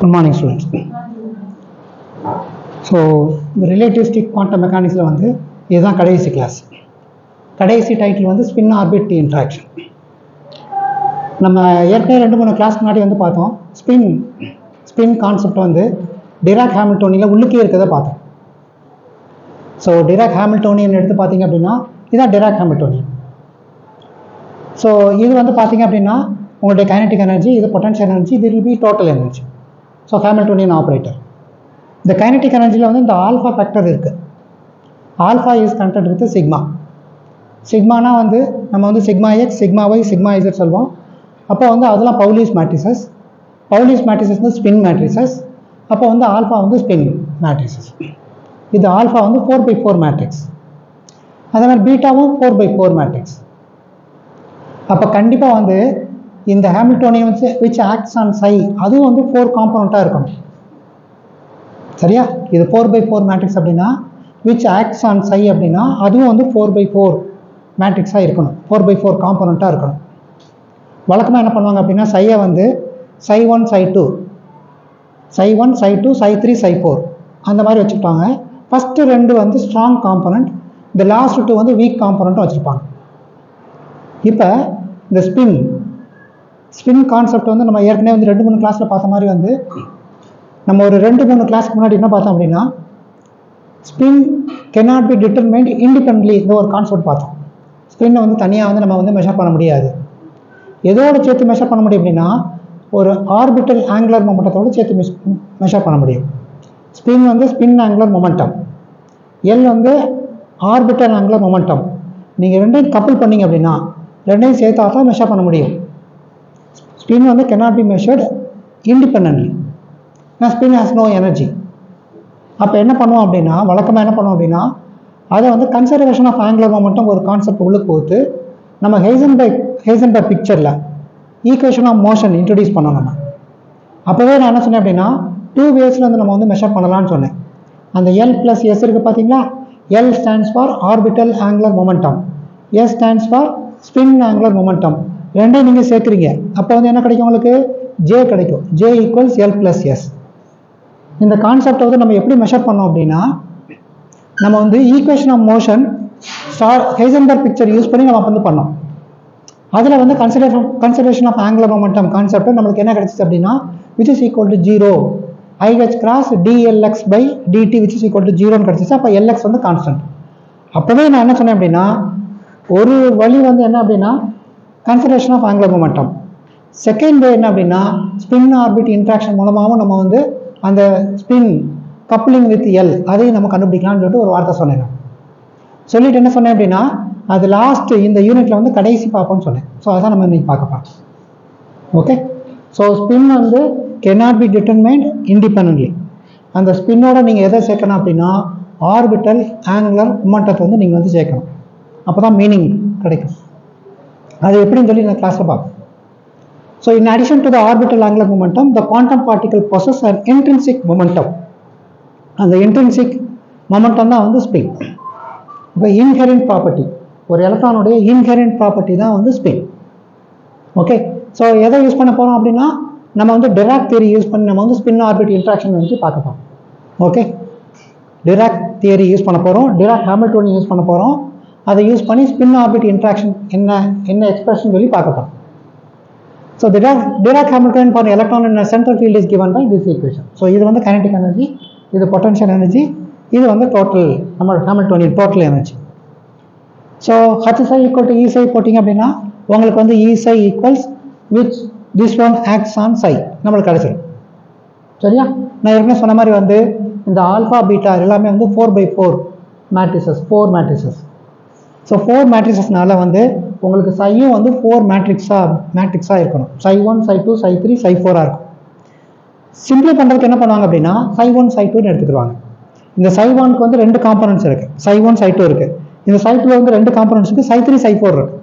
Good morning, students. So, the relativistic quantum mechanics வந்து இதுதான் கடைசி கிளாஸ். கடைசி டைட்டில் வந்து ஸ்பின் ஆர்பிட் இன்ட்ராக்ஷன். நம்ம ஏற்கனவே 2-3 கிளாஸ் முன்னாடி வந்து பார்த்தோம். ஸ்பின் கான்செப்ட் வந்து டிராக் ஹாமில்டோனியில் உள்ளுக்கே இருக்கிறத பார்த்தோம். ஸோ டிராக் ஹாமில்டோனியன் எடுத்து பார்த்தீங்க அப்படின்னா இதுதான் டிராக் ஹாமில்டோனியன். ஸோ இது வந்து பார்த்தீங்க அப்படின்னா உங்களுடைய கைனடிக் எனர்ஜி, இது பொட்டன்ஷியல் எனர்ஜி, இது will be total energy. So Hamiltonian operator. இந்த கைனடிக் எனர்ஜியில் வந்து இந்த ஆல்ஃபா ஃபேக்டர் இருக்குது. Alpha is connected with sigma. சிக்மானா வந்து நம்ம வந்து sigma X, sigma Y, sigma Z சொல்வோம். அப்போ வந்து அதெல்லாம் பவுலிஸ் மேட்ரிசஸ். பவுலிஸ் மேட்ரிசஸ் வந்து ஸ்பின் மேட்ரிசஸ். அப்போ வந்து ஆல்ஃபா வந்து ஸ்பின் மேட்ரிசஸ். இது ஆல்ஃபா வந்து 4/4 மேட்ரிக்ஸ். அதே மாதிரி பீட்டாவும் 4/4 மேட்ரிக்ஸ். அப்போ கண்டிப்பாக வந்து இந்த ஹாமில்டோனியன் வந்து விச் ஆக்ட்ஸ் ஆன் சை அதுவும் வந்து 4 காம்பனண்ட்டாக இருக்கணும். சரியா? இது 4/4 மேட்ரிக்ஸ் அப்படின்னா விச் ஆக்ட்ஸ் ஆன் சை அப்படின்னா அதுவும் வந்து 4/4 மேட்ரிக்ஸாக இருக்கணும். 4/4 காம்பனண்ட்டாக இருக்கணும். வழக்கமாக என்ன பண்ணுவாங்க அப்படின்னா சையை வந்து சை1 சை2 சை1 சை2 சை3 சை4 அந்த மாதிரி வச்சுருப்பாங்க. ஃபஸ்ட்டு 2 வந்து ஸ்ட்ராங் காம்பனண்ட், இந்த லாஸ்ட் 2 வந்து வீக் காம்பனண்ட்டும் வச்சுருப்பாங்க. இப்போ இந்த ஸ்பின் கான்செப்ட் வந்து நம்ம ஏற்கனவே வந்து 2-3 கிளாஸில் பார்த்த மாதிரி வந்து நம்ம ஒரு 2-3 கிளாஸ்க்கு முன்னாடி என்ன பார்த்தோம் அப்படின்னா spin cannot be determined independently இந்த ஒரு கான்செப்ட் பார்த்தோம். ஸ்பின்னை வந்து தனியாக வந்து நம்ம வந்து மெஷர் பண்ண முடியாது. எதோட சேர்த்து மெஷர் பண்ண முடியும் அப்படின்னா ஒரு ஆர்பிட்டல் ஆங்குலர் மொமெண்டத்தோடு சேர்த்து மெஷர் பண்ண முடியும். ஸ்பின் வந்து ஸ்பின் ஆங்குலர் மொமெண்டம், எல் வந்து ஆர்பிட்டல் ஆங்குலர் மொமெண்டம். நீங்கள் ரெண்டையும் கப்புள் பண்ணிங்க அப்படின்னா ரெண்டையும் சேர்த்தா தான் மெஷர் பண்ண முடியும். ஸ்பின் வந்து cannot be measured independently. நான் ஸ்பின் ஹேஸ் நோ எனர்ஜி. அப்போ என்ன பண்ணுவோம் அப்படின்னா வழக்கமாக என்ன பண்ணுவோம் அப்படின்னா அதை வந்து கன்சர்வேஷன் ஆஃப் ஆங்குலர் மொமெண்டம் ஒரு கான்செப்ட் உள்ளே போட்டு நம்ம ஹைசன்பர்க் பிக்சரில் ஈக்குவேஷன் ஆஃப் மோஷன் இன்ட்ரடியூஸ் பண்ணோம். நம்ம அப்போவே நான் என்ன சொன்னேன் அப்படின்னா 2 வேஸில் வந்து நம்ம வந்து மெஷர் பண்ணலான்னு சொன்னேன். அந்த எல் ப்ளஸ் எஸ் இருக்குது பார்த்தீங்களா? L stands for orbital angular momentum, S stands for spin angular momentum. ரெண்டையும் நீங்கள் சேர்க்குறீங்க. அப்போ வந்து என்ன கிடைக்கும் உங்களுக்கு? ஜே கிடைக்கும். J equals L plus S. இந்த கான்செப்டை வந்து நம்ம எப்படி மெஷர் பண்ணோம் அப்படின்னா நம்ம வந்து equation of motion Heisenberg picture use பண்ணி நம்ம வந்து பண்ணோம். அதில் வந்து conservation of angular momentum concept நம்மளுக்கு என்ன கிடைச்சிச்சு அப்படின்னா which is equal to 0 IH cross dLx by dt which is equal to 0ன்னு கிடச்சிச்சு. அப்போ LX வந்து கான்ஸ்டன்ட். அப்போவே நான் என்ன சொன்னேன் அப்படின்னா ஒரு வழி வந்து என்ன அப்படின்னா conservation of angular momentum, second way என்ன அப்படின்னா ஸ்பின் ஆர்பிட் இன்ட்ராக்ஷன் மூலமாகவும் நம்ம வந்து அந்த ஸ்பின் கப்ளிங் வித் எல் அதையும் நம்ம கண்டுபிடிக்கலாம்னு சொல்லிட்டு ஒரு வார்த்தை சொன்னேன். சொல்லிட்டு என்ன சொன்னேன் அப்படின்னா அது லாஸ்ட் இந்த யூனிட்ல வந்து கடைசி பார்ப்போம்னு சொன்னேன். ஸோ அதான் நம்ம இன்னைக்கு பார்க்க போகிறோம். ஓகே. ஸோ ஸ்பின் வந்து cannot be determined independently. அந்த ஸ்பின்னோட நீங்கள் எதை சேர்க்கணும் அப்படின்னா ஆர்பிட்டல் ஆங்குலர் மொமெண்டத்தை வந்து நீங்கள் வந்து சேர்க்கணும். அப்போ தான் மீனிங் கிடைக்கும். அது எப்படின்னு சொல்லி இந்த கிளாஸில் பார்ப்போம். So in addition to the orbital angular momentum, the quantum particle possess an intrinsic momentum. அந்த intrinsic momentum தான் வந்து spin. இப்போ inherent property, ஒரு எலக்ட்ரானுடைய inherent property தான் வந்து spin. ஓகே. ஸோ எதை யூஸ் பண்ண போகிறோம் அப்படின்னா நம்ம வந்து டிராக் தியரி யூஸ் பண்ணி நம்ம வந்து ஸ்பின் ஆர்பிட் இன்ட்ராக்ஷன் வந்து பார்க்க போகிறோம். ஓகே. டிராக் தியரி யூஸ் பண்ண போகிறோம், டிராக் ஹாமில்டோனியன் யூஸ் பண்ண போகிறோம். அதை யூஸ் பண்ணி ஸ்பின் ஆர்பிட் இன்ட்ராக்ஷன் என்ன எக்ஸ்பிரஷன் சொல்லி பார்க்க போகிறோம். So the Dirac Hamiltonian for electron in a central field is given by this equation. So இது வந்து kinetic energy, இது potential energy, இது வந்து total நம்ம Hamiltonian total energy. So H psi equal to E psi போட்டிங்க அப்படின்னா உங்களுக்கு வந்து E psi equals which this one acts on psi நம்மளுக்கு கிடைச்சிடும். சரியா? நான் ஏற்கனவே சொன்ன மாதிரி வந்து இந்த ஆல்ஃபா பீட்டா எல்லாமே வந்து 4/4 மேட்ரிசஸ், 4 மேட்ரிசஸ். ஸோ 4 மேட்ரிசஸ்னால வந்து உங்களுக்கு சையும் வந்து 4 மேட்ரிக்ஸாக இருக்கணும். சை1 சை2 சை3 சை4 இருக்கும். சிம்பிளை பண்ணுறதுக்கு என்ன பண்ணுவாங்க அப்படின்னா சை1 சை2ன்னு எடுத்துக்கிடுவாங்க. இந்த சை1க்கு வந்து 2 காம்பனன்ட்ஸ் இருக்குது, சை1 சை2 இருக்குது. இந்த சை2 வந்து 2 காம்பனன்ட்ஸ் இருக்குது, சை3 சை4 இருக்குது.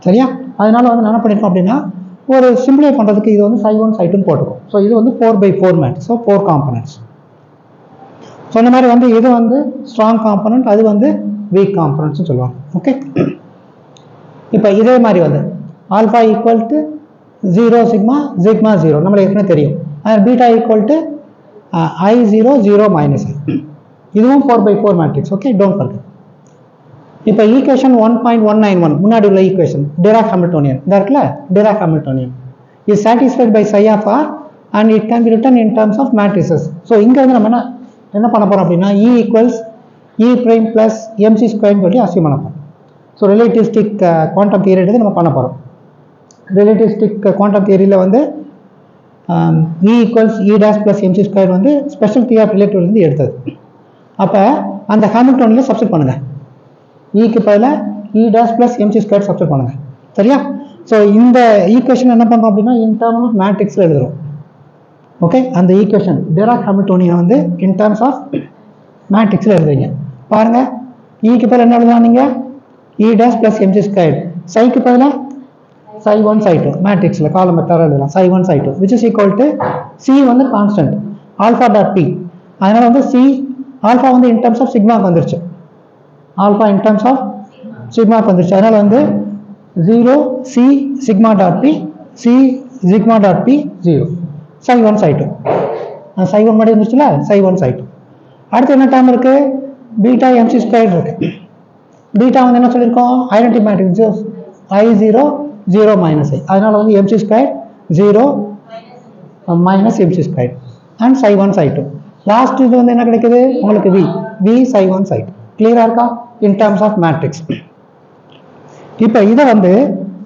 சரியா? அதனால வந்து என்ன பண்ணியிருக்கோம் அப்படின்னா ஒரு சிம்பிளை பண்ணுறதுக்கு இது வந்து சை1 சை2ன்னு போட்டுக்கும். ஸோ இது வந்து 4/4 மேட்ரிக்ஸ். So 4 components. ஸோ இந்த மாதிரி வந்து இது வந்து ஸ்ட்ராங் காம்பனன்ட், அது வந்து வீக் காம்பனன்ட்ஸ்னு சொல்லுவாங்க. ஓகே. இப்போ இதே மாதிரி வந்து ஆல்ஃபா ஈக்குவல் டு 0 சிக்மா 0 நம்மளுக்கு ஏற்கனவே தெரியும். Beta equal to I0 0 minus I. இதுவும் 4/4 மேட்ரிக்ஸ். Okay, don't forget. இப்போ ஈக்குவேஷன் 1.191 முன்னாடி உள்ள ஈக்குவேஷன் டிராக் ஹாமில்டோனியன் இந்த இருக்குல்ல, Dirac Hamiltonian is satisfied by psi of r and it can be written in terms of matrices. So இங்கே வந்து நம்ம என்ன பண்ண போகிறோம் அப்படின்னா E equals E prime plus mc ஸ்கொயர்னு சொல்லி அசியூம் பண்ண போகிறோம். ஸோ ரிலேட்டிவிஸ்டிக் குவாண்டம் தியரி எடுத்து நம்ம பண்ண போகிறோம். ரிலேட்டிவிஸ்டிக் குவாண்டம் தியரியில் வந்து E equals E dash plus mc square வந்து ஸ்பெஷல் தியரி ஆஃப் ரிலேட்டிவ்லேருந்து எடுத்தது. அப்போ அந்த ஹாமில்டோனியில் சப்ஸ்டிட் பண்ணுங்கள். ஈக்கு பதிலாக E dash plus mc square substitute பண்ணுங்கள். சரியா? ஸோ இந்த ஈக்குவேஷன் என்ன பண்ணுறோம் அப்படின்னா இன் டர்ம்ஸ் ஆஃப் மேட்ரிக்ஸில் எழுதுகிறோம். ஓகே, அந்த ஈக்குவேஷன் டிராக் ஹாமில்டோனியன் வந்து இன் டர்ம்ஸ் ஆஃப் மேட்ரிக்ஸில் எழுதுறீங்க. பாருங்கள், ஈக்கு பதில் என்ன எழுதலாம் நீங்கள்? E dash plus mc square. சைக்கு பதிலாக psi1 psi2 மேட்ரிக்ஸில் காலம் மெத்தட் எழுதலாம். psi1 psi2 which is equal to C வந்து கான்ஸ்டன்ட் ஆல்ஃபா டாட் பி. அதனால் வந்து C ஆல்ஃபா வந்து இன் டர்ம்ஸ் ஆஃப் சிக்மாக்கு வந்துருச்சு. ஆல்ஃபா இன் டர்ம்ஸ் ஆஃப் சிக்மாக்கு வந்துருச்சு. அதனால் வந்து 0 C sigma dot P C sigma dot P 0 psi1 psi2. psi1 மட்டும் இருந்துச்சுல, psi1 psi2. அடுத்து என்ன டேர்ம் இருக்கு? பீட்டா mc ஸ்கொயர் இருக்கு. பீட்டா வந்து என்ன சொல்லியிருக்கோம்? Identity matrix I0 0 minus I. அதனால வந்து mc square 0 minus mc square and psi1 psi2. Last இது வந்து என்ன கிடைக்குது உங்களுக்கு? V psi1 psi2. கிளியரா இருக்கா? In terms of matrix. இப்போ இதை வந்து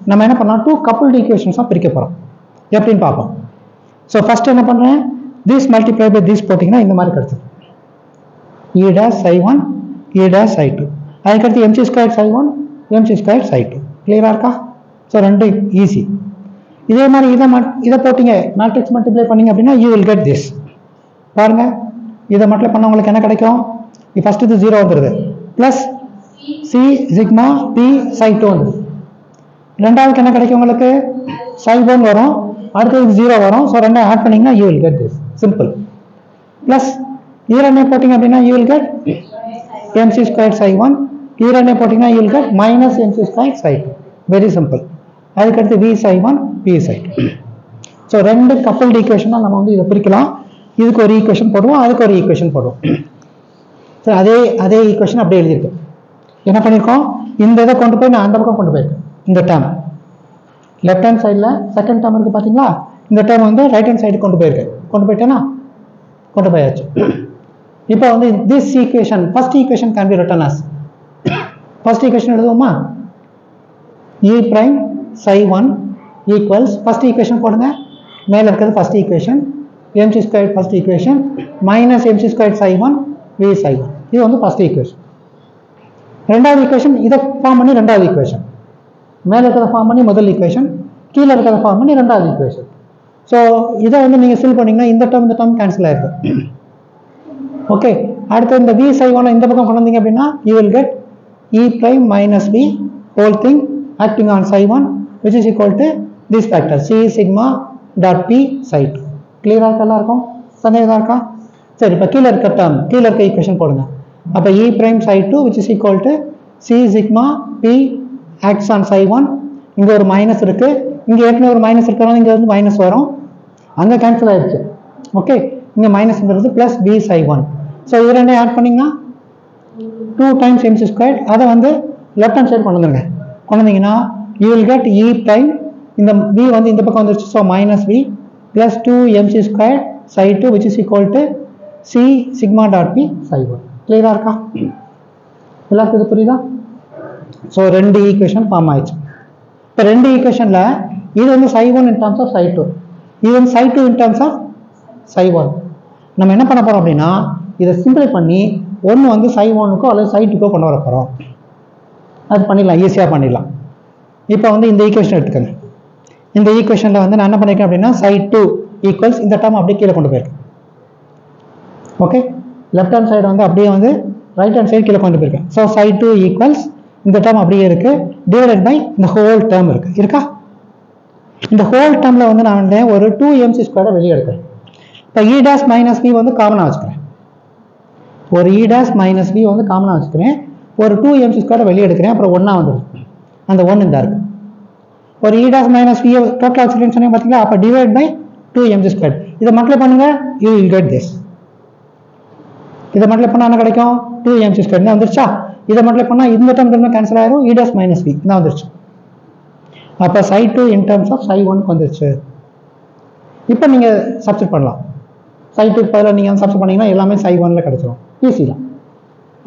நம்ம என்ன பண்ணலாம்? 2 கப்புள்டு ஈக்குவேஷன்ஸாக பிரிக்க போகிறோம். எப்படின்னு பார்ப்போம். ஸோ ஃபர்ஸ்ட் என்ன பண்ணுறேன்? திஸ் மல்டிப்ளை பை திஸ் போட்டிங்கன்னா இந்த மாதிரி கிடைச்சிடும். E dash psi1 E dash psi2. அதுக்கடுத்து mc square psi1 mc square psi2. கிளியரா இருக்கா? ஸோ ரெண்டு ஈஸி. இதே மாதிரி இதை போட்டிங்க மேட்ரிக்ஸ் மல்டிப்ளை பண்ணிங்க அப்படின்னா யூ வில் கெட் திஸ். பாருங்க, இதை மல்டிப்ளை பண்ண உங்களுக்கு என்ன கிடைக்கும்? ஃபர்ஸ்ட் இது 0 வந்துடுது, plus C sigma P psi2 வந்துடுது. ரெண்டாவதுக்கு என்ன கிடைக்கும் உங்களுக்கு? psi1 வரும், அடுத்ததுக்கு 0 வரும். ஸோ ரெண்டும் ஆட் பண்ணிங்கன்னா you will get this. Simple. Plus ஈரண்ணே போட்டிங்க அப்படின்னா you will get mc square psi1. ஈரண்ணே போட்டிங்கன்னா you will get minus mc square psi2. Very simple. அதுக்கடுத்து V psi1 P psi2. So ரெண்டு கப்புள்டு ஈக்குவேஷனாக நம்ம வந்து இதை பிரிக்கலாம். இதுக்கு ஒரு ஈக்குவேஷன் போடுவோம், அதுக்கு ஒரு ஈக்குவேஷன் போடுவோம். ஸோ அதே ஈக்குவேஷன் அப்படியே எழுதியிருக்கு. என்ன பண்ணியிருக்கோம்? இந்த இதை கொண்டு போய் நான் அந்த பக்கம் கொண்டு போயிருக்கேன். இந்த டேர்ம் லெஃப்ட் ஹேண்ட் சைடில் செகண்ட் டேர்ம் இருக்குது பார்த்தீங்களா? இந்த டேர்ம் வந்து ரைட் ஹேண்ட் சைடு கொண்டு போயிருக்கேன். கொண்டு போயிட்டேன்னா கொண்டு போயாச்சு. இப்போ வந்து this equation first equation can be written as first equation எழுதுவோமா? E prime psi1 equals first equation போடுங்க. மேலே இருக்கிறது first equation, mc square first equation minus mc square psi1 V psi1. இது வந்து ஃபர்ஸ்ட் ஈக்குவேஷன். ரெண்டாவது ஈக்குவேஷன் இதை form பண்ணி ரெண்டாவது ஈக்குவேஷன், மேலே இருக்கிறத ஃபார்ம் பண்ணி முதல் ஈக்குவேஷன், கீழே இருக்கிறத ஃபார்ம் பண்ணி ரெண்டாவது ஈக்குவேஷன். ஸோ இதை வந்து நீங்கள் ஃபில் பண்ணிங்கன்னா இந்த டேர்ம் கேன்சல் ஆயிருக்கு. ஓகே, அடுத்து இந்த V psi1 இந்த பக்கம் கொண்டு வந்தீங்க அப்படின்னா you will get E prime minus V whole thing acting on psi1 which is equal to this factor C sigma dot P psi2. கிளியரா எல்லாம் இருக்கும்? சந்தேகம் இருக்கா? சரி, இப்போ கீழே இருக்க டேர்ம் கீழே இருக்க ஈக்குவேஷன் போடுங்க. அப்போ E prime psi2 which is equal to C sigma P acts on psi1. இங்கே ஒரு மைனஸ் இருக்கு, இங்கே ஏற்கனவே ஒரு மைனஸ் இருக்கிறனால இங்கே வந்து மைனஸ் வரும், அங்கே கேன்சல் ஆயிடுச்சு. ஓகே, இங்கே மைனஸ்ங்கிறது ப்ளஸ் B psi1. ஸோ இது ரெண்டையும் ஆட் பண்ணிங்கன்னா 2 times mc ஸ்கொயர். அதை வந்து லெஃப்ட் ஹேண்ட் சைடு கொண்டு வந்துருங்க. கொண்டு வந்தீங்கன்னா you will get E prime, இந்த V வந்து இந்த பக்கம் வந்துருச்சு, so minus V plus 2 mc square psi2 which is equal to C sigma dot P psi1. கிளியரா இருக்கா? எல்லாத்துக்கும் இது புரியுதா? ஸோ ரெண்டு ஈக்குவேஷன் ஃபார்ம் ஆயிடுச்சு. இப்போ ரெண்டு ஈக்குவேஷனில் இது வந்து psi1 in terms of psi2, இது வந்து psi2 in terms of psi1. நம்ம என்ன பண்ண போகிறோம் அப்படின்னா இதை சிம்பிளை பண்ணி ஒன்று வந்து psi1க்கோ அல்லது psi2க்கோ கொண்டு வர போகிறோம். அது பண்ணிடலாம், ஈஸியாக பண்ணிடலாம். இப்போ வந்து இந்த ஈக்குவேஷன் எடுத்துக்கோங்க. இந்த ஈக்குவேஷனில் வந்து நான் என்ன பண்ணியிருக்கேன் அப்படின்னா psi2 ஈக்குவல்ஸ் இந்த டேர்ம் அப்படியே கீழே கொண்டு போயிருக்கேன். ஓகே, லெஃப்ட் ஹேண்ட் சைடு வந்து அப்படியே வந்து ரைட் ஹேண்ட் சைடு கீழே கொண்டு போயிருக்கேன். ஸோ psi2 ஈக்குவல்ஸ் இந்த டேர்ம் அப்படியே இருக்கு, டிவைடட் பை இந்த ஹோல் டேர்ம் இருக்கா? இந்த ஹோல் டேர்மில் வந்து நான் வந்து ஒரு 2 mc ஸ்கொயரை வெளியே எடுக்கிறேன். இப்போ E dash மைனஸ் V வந்து காமனாக வச்சுக்கிறேன். ஒரு E dash மைனஸ் V வந்து காமனாக வச்சுக்கிறேன். ஒரு 2 mc ஸ்கொயரை வெளியே எடுக்கிறேன். அப்புறம் 1 வந்துடும், அந்த 1 இந்த இருக்கு. ஒரு E dash minus V total வச்சுக்கிறேன்னு சொன்னீங்க பார்த்தீங்களா? அப்போ டிவைட் பை 2mc squared. இதை மல்டிப்ளை பண்ணுங்க, you will get this. இதை மல்டிப்ளை பண்ணா என்ன கிடைக்கும்? 2mc squared. என்ன வந்துருச்சா? இதை மல்டிப்ளை பண்ணா இந்த டேர்ம் கேன்சல் ஆயிரும், e dash minus v என்ன வந்துருச்சு. அப்ப psi2 in terms of psi1 வந்துருச்சு. இப்போ நீங்க சப்ஸ்டிட் பண்ணலாம். psi2 க்கு பதிலா நீங்க சப்ஸ்டிட் பண்ணீங்கன்னா எல்லாமே psi1 ல கிடைச்சிரும். ஈஸி தான்.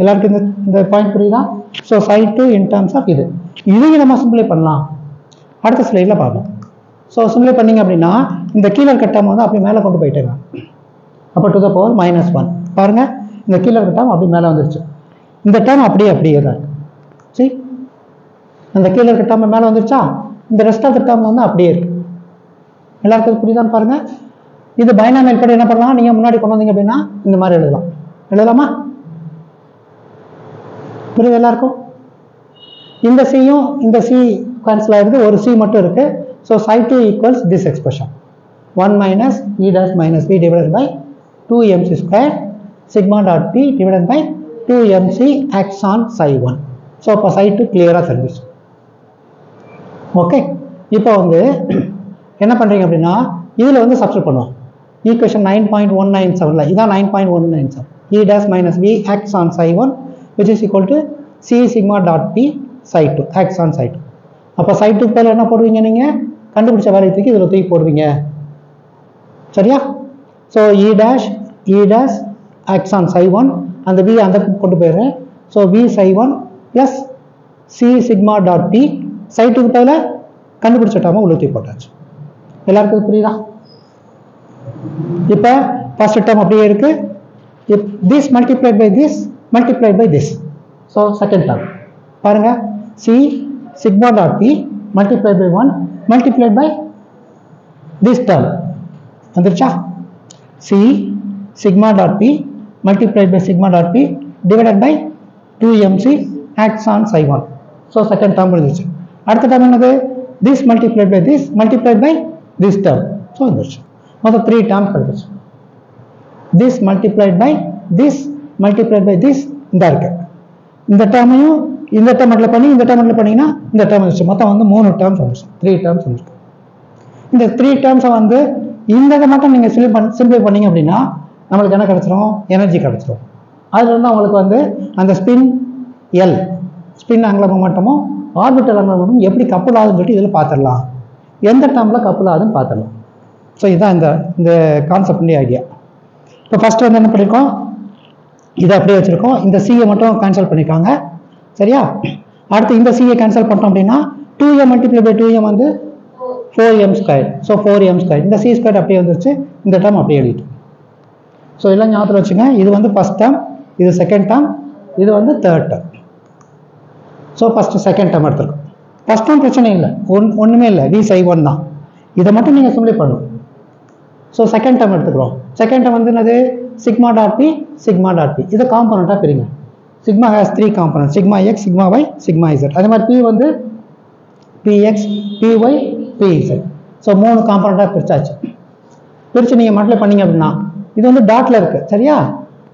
எல்லாருக்கும் இந்த பாயிண்ட் புரியுதா? So psi2 in terms of இதையும் நம்ம சிம்பிளை பண்ணலாம். அடுத்த ஸ்லைட்ல பார்ப்போம். ஸோ சிம்பிளை பண்ணீங்க அப்படின்னா இந்த கீழே இருக்க டேர்ம் வந்து அப்படியே மேலே கொண்டு போயிட்டேங்க. அப்போ டு த பவர் -1 பாருங்க, இந்த கீழே இருக்க டேர்ம் அப்படியே மேலே வந்துருச்சு. இந்த டேர்ம் அப்படியே தான் இருக்கு. சரி, அந்த கீழே இருக்க டேர்ம் மேலே வந்துருச்சா, இந்த ரெஸ்ட் ஆஃப் த டேர்ம் வந்து அப்படியே இருக்கு. எல்லாருக்கும் புரியுதான்னு பாருங்க. இது பைனாமியல் படி என்ன பண்ணலாம், நீங்க முன்னாடி கொண்டு வந்தீங்க அப்படின்னா இந்த மாதிரி எழுதலாமா? புரியுது எல்லாருக்கும்? இந்த சியும் இந்த சி கேன்சல் ஆயிருக்கு, ஒரு சி மட்டும் இருக்கு. So psi2 equals this expression 1 minus e dash minus v divided by 2mc square sigma dot p divided by 2mc x on psi1. So இப்போ psi2 கிளியராக தெரிஞ்சிச்சு. ஓகே, இப்போ வந்து என்ன பண்ணுறீங்க அப்படின்னா இதில் வந்து சப்ஸ்டிட் பண்ணுவோம். ஈக்குவேஷன் 9.197 இதான் 9.197 e dash minus v x on psi1 which is equal to c sigma dot p psi2 x on psi2. அப்போ psi2 பேர் என்ன போடுவீங்க, நீங்கள் கண்டுபிடிச்ச வேலையை தூக்கி இதில் தூக்கி போடுவீங்க. சரியா? So e dash x on psi1 அந்த v அந்த கொண்டு போயிடுறேன். So v psi1 plus c sigma dot p psi2 பேர் கண்டுபிடிச்சிட்டாம உள்ள தூக்கி போட்டாச்சு. எல்லாருக்கும் புரியுதா? இப்போ ஃபர்ஸ்ட் டேர்ம் அப்படியே இருக்கு. if this multiplied by this so second term பாருங்க, c sigma dot p multiplied by 1 multiplied by this term வந்துருச்சா? c sigma dot p multiplied by sigma dot p divided by 2mc x on psi1. so second term வந்துருச்சு. அடுத்த term என்னது? this multiplied by this multiplied by this term. so வந்துருச்சு. மொத்தம் 3 terms கிடைச்சிச்சு. this multiplied by this multiplied by this இந்த இருக்கு. இந்த டேர்மையும் இந்த டேர்ம் மல்டிப்ளை பண்ணி இந்த டேர்ம் மல்டிப்ளை பண்ணீங்கன்னா இந்த டேர்ம் வந்துச்சு. மொத்தம் வந்து 3 டேர்ம்ஸ் வந்துச்சு, 3 டேர்ம்ஸ் வந்துச்சு. இந்த 3 டேர்ம்ஸை வந்து இந்த இதை மட்டும் நீங்கள் சிம்பிளை பண்ணீங்க அப்படின்னா நம்மளுக்கு என்ன கிடைச்சிரும்? எனர்ஜி கிடைச்சிரும். அதுல இருந்து அவங்களுக்கு வந்து அந்த ஸ்பின் எல் ஸ்பின் ஆங்குலர் மொமெண்டமும் ஆர்பிட்டல் ஆங்குலர் மொமெண்டம் எப்படி கப்புள் ஆகுதுன்னு சொல்லிட்டு இதில் பார்த்துடலாம். எந்த டேர்மில் கப்புள் ஆகுதுன்னு பார்த்துடலாம். ஸோ இதுதான் இந்த கான்செப்ட் ஐடியா. இப்போ ஃபர்ஸ்ட் வந்து என்ன பண்ணியிருக்கோம், இதை அப்படியே வச்சிருக்கோம். இந்த சியை மட்டும் கேன்சல் பண்ணியிருக்காங்க. சரியா? அடுத்து இந்த சியை கேன்சல் பண்ணோம் அப்படின்னா 2m மல்டிப்ளை பை 2m வந்து 4m square. So 4m square. இந்த சி ஸ்கொயர் அப்படியே வந்துருச்சு. இந்த டேர்ம் அப்படியே எழுதிட்டு. ஸோ எல்லாம் ஞாபகத்தில் வச்சுங்க. இது வந்து ஃபர்ஸ்ட் டேர்ம், இது செகண்ட் டேர்ம், இது வந்து third term. So first second term எடுத்துருக்கோம். ஃபர்ஸ்ட் டேர்ம் பிரச்சனை இல்லை, ஒன்றுமே இல்லை, v psi1 தான். இதை மட்டும் நீங்கள் சிம்பிளை பண்ணணும். ஸோ செகண்ட் டேர்ம் எடுத்துக்கிறோம். செகண்ட் டேர்ம் வந்து என்னது? Sigma dot P sigma dot P. இதை காம்பனண்ட்டாக பிரிங்க. Sigma has 3 component, sigma X sigma Y sigma Z. அதே மாதிரி பி வந்து பிஎக்ஸ் பிஒய் பிஇசட். ஸோ 3 காம்பனண்ட்டாக பிரிச்சாச்சு. பிரித்து நீங்கள் மல்டிப்ளை பண்ணீங்க அப்படின்னா இது வந்து டாட்டில் இருக்குது. சரியா?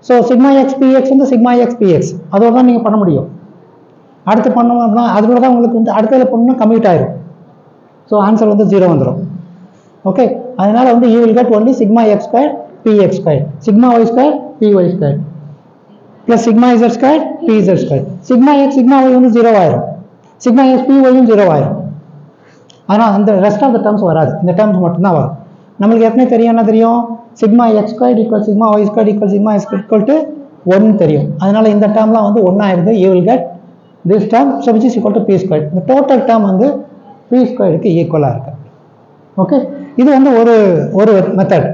ஸோ சிக்மா எக்ஸ் பிஎக்ஸ் வந்து சிக்மா எக்ஸ் பிஎக்ஸ் அதோட தான் நீங்கள் பண்ண முடியும். அடுத்து பண்ணோம் அப்படின்னா அதோட தான் உங்களுக்கு வந்து அடுத்ததில் பண்ணணும்னா கம்மிட் ஆயிரும். ஸோ ஆன்சர் வந்து 0 வந்துடும். ஓகே, அதனால வந்து you will get only sigma x square px square, sigma y square py square plus sigma z square pz square. sigma x sigma y வந்து 0 ஆயிரும், sigma x py யும் 0 ஆயிரும். ஆனால் அந்த ரெஸ்ட் ஆஃப் த டேர்ம்ஸ் வராது, இந்த terms மட்டும்தான் வரும். நம்மளுக்கு ஏற்கனவே தெரியும், என்ன தெரியும்? sigma x square equal sigma y square equal sigma x square equal to 1 தெரியும். அதனால இந்த டேர்ம்லாம் வந்து 1 ஆயிடுது. you will get this term so which is equal to p square. இந்த டோட்டல் டேர்ம் வந்து p ஸ்கொயருக்கு ஈக்குவலாக இருக்கு. ஓகே, இது வந்து ஒரு மெத்தட்.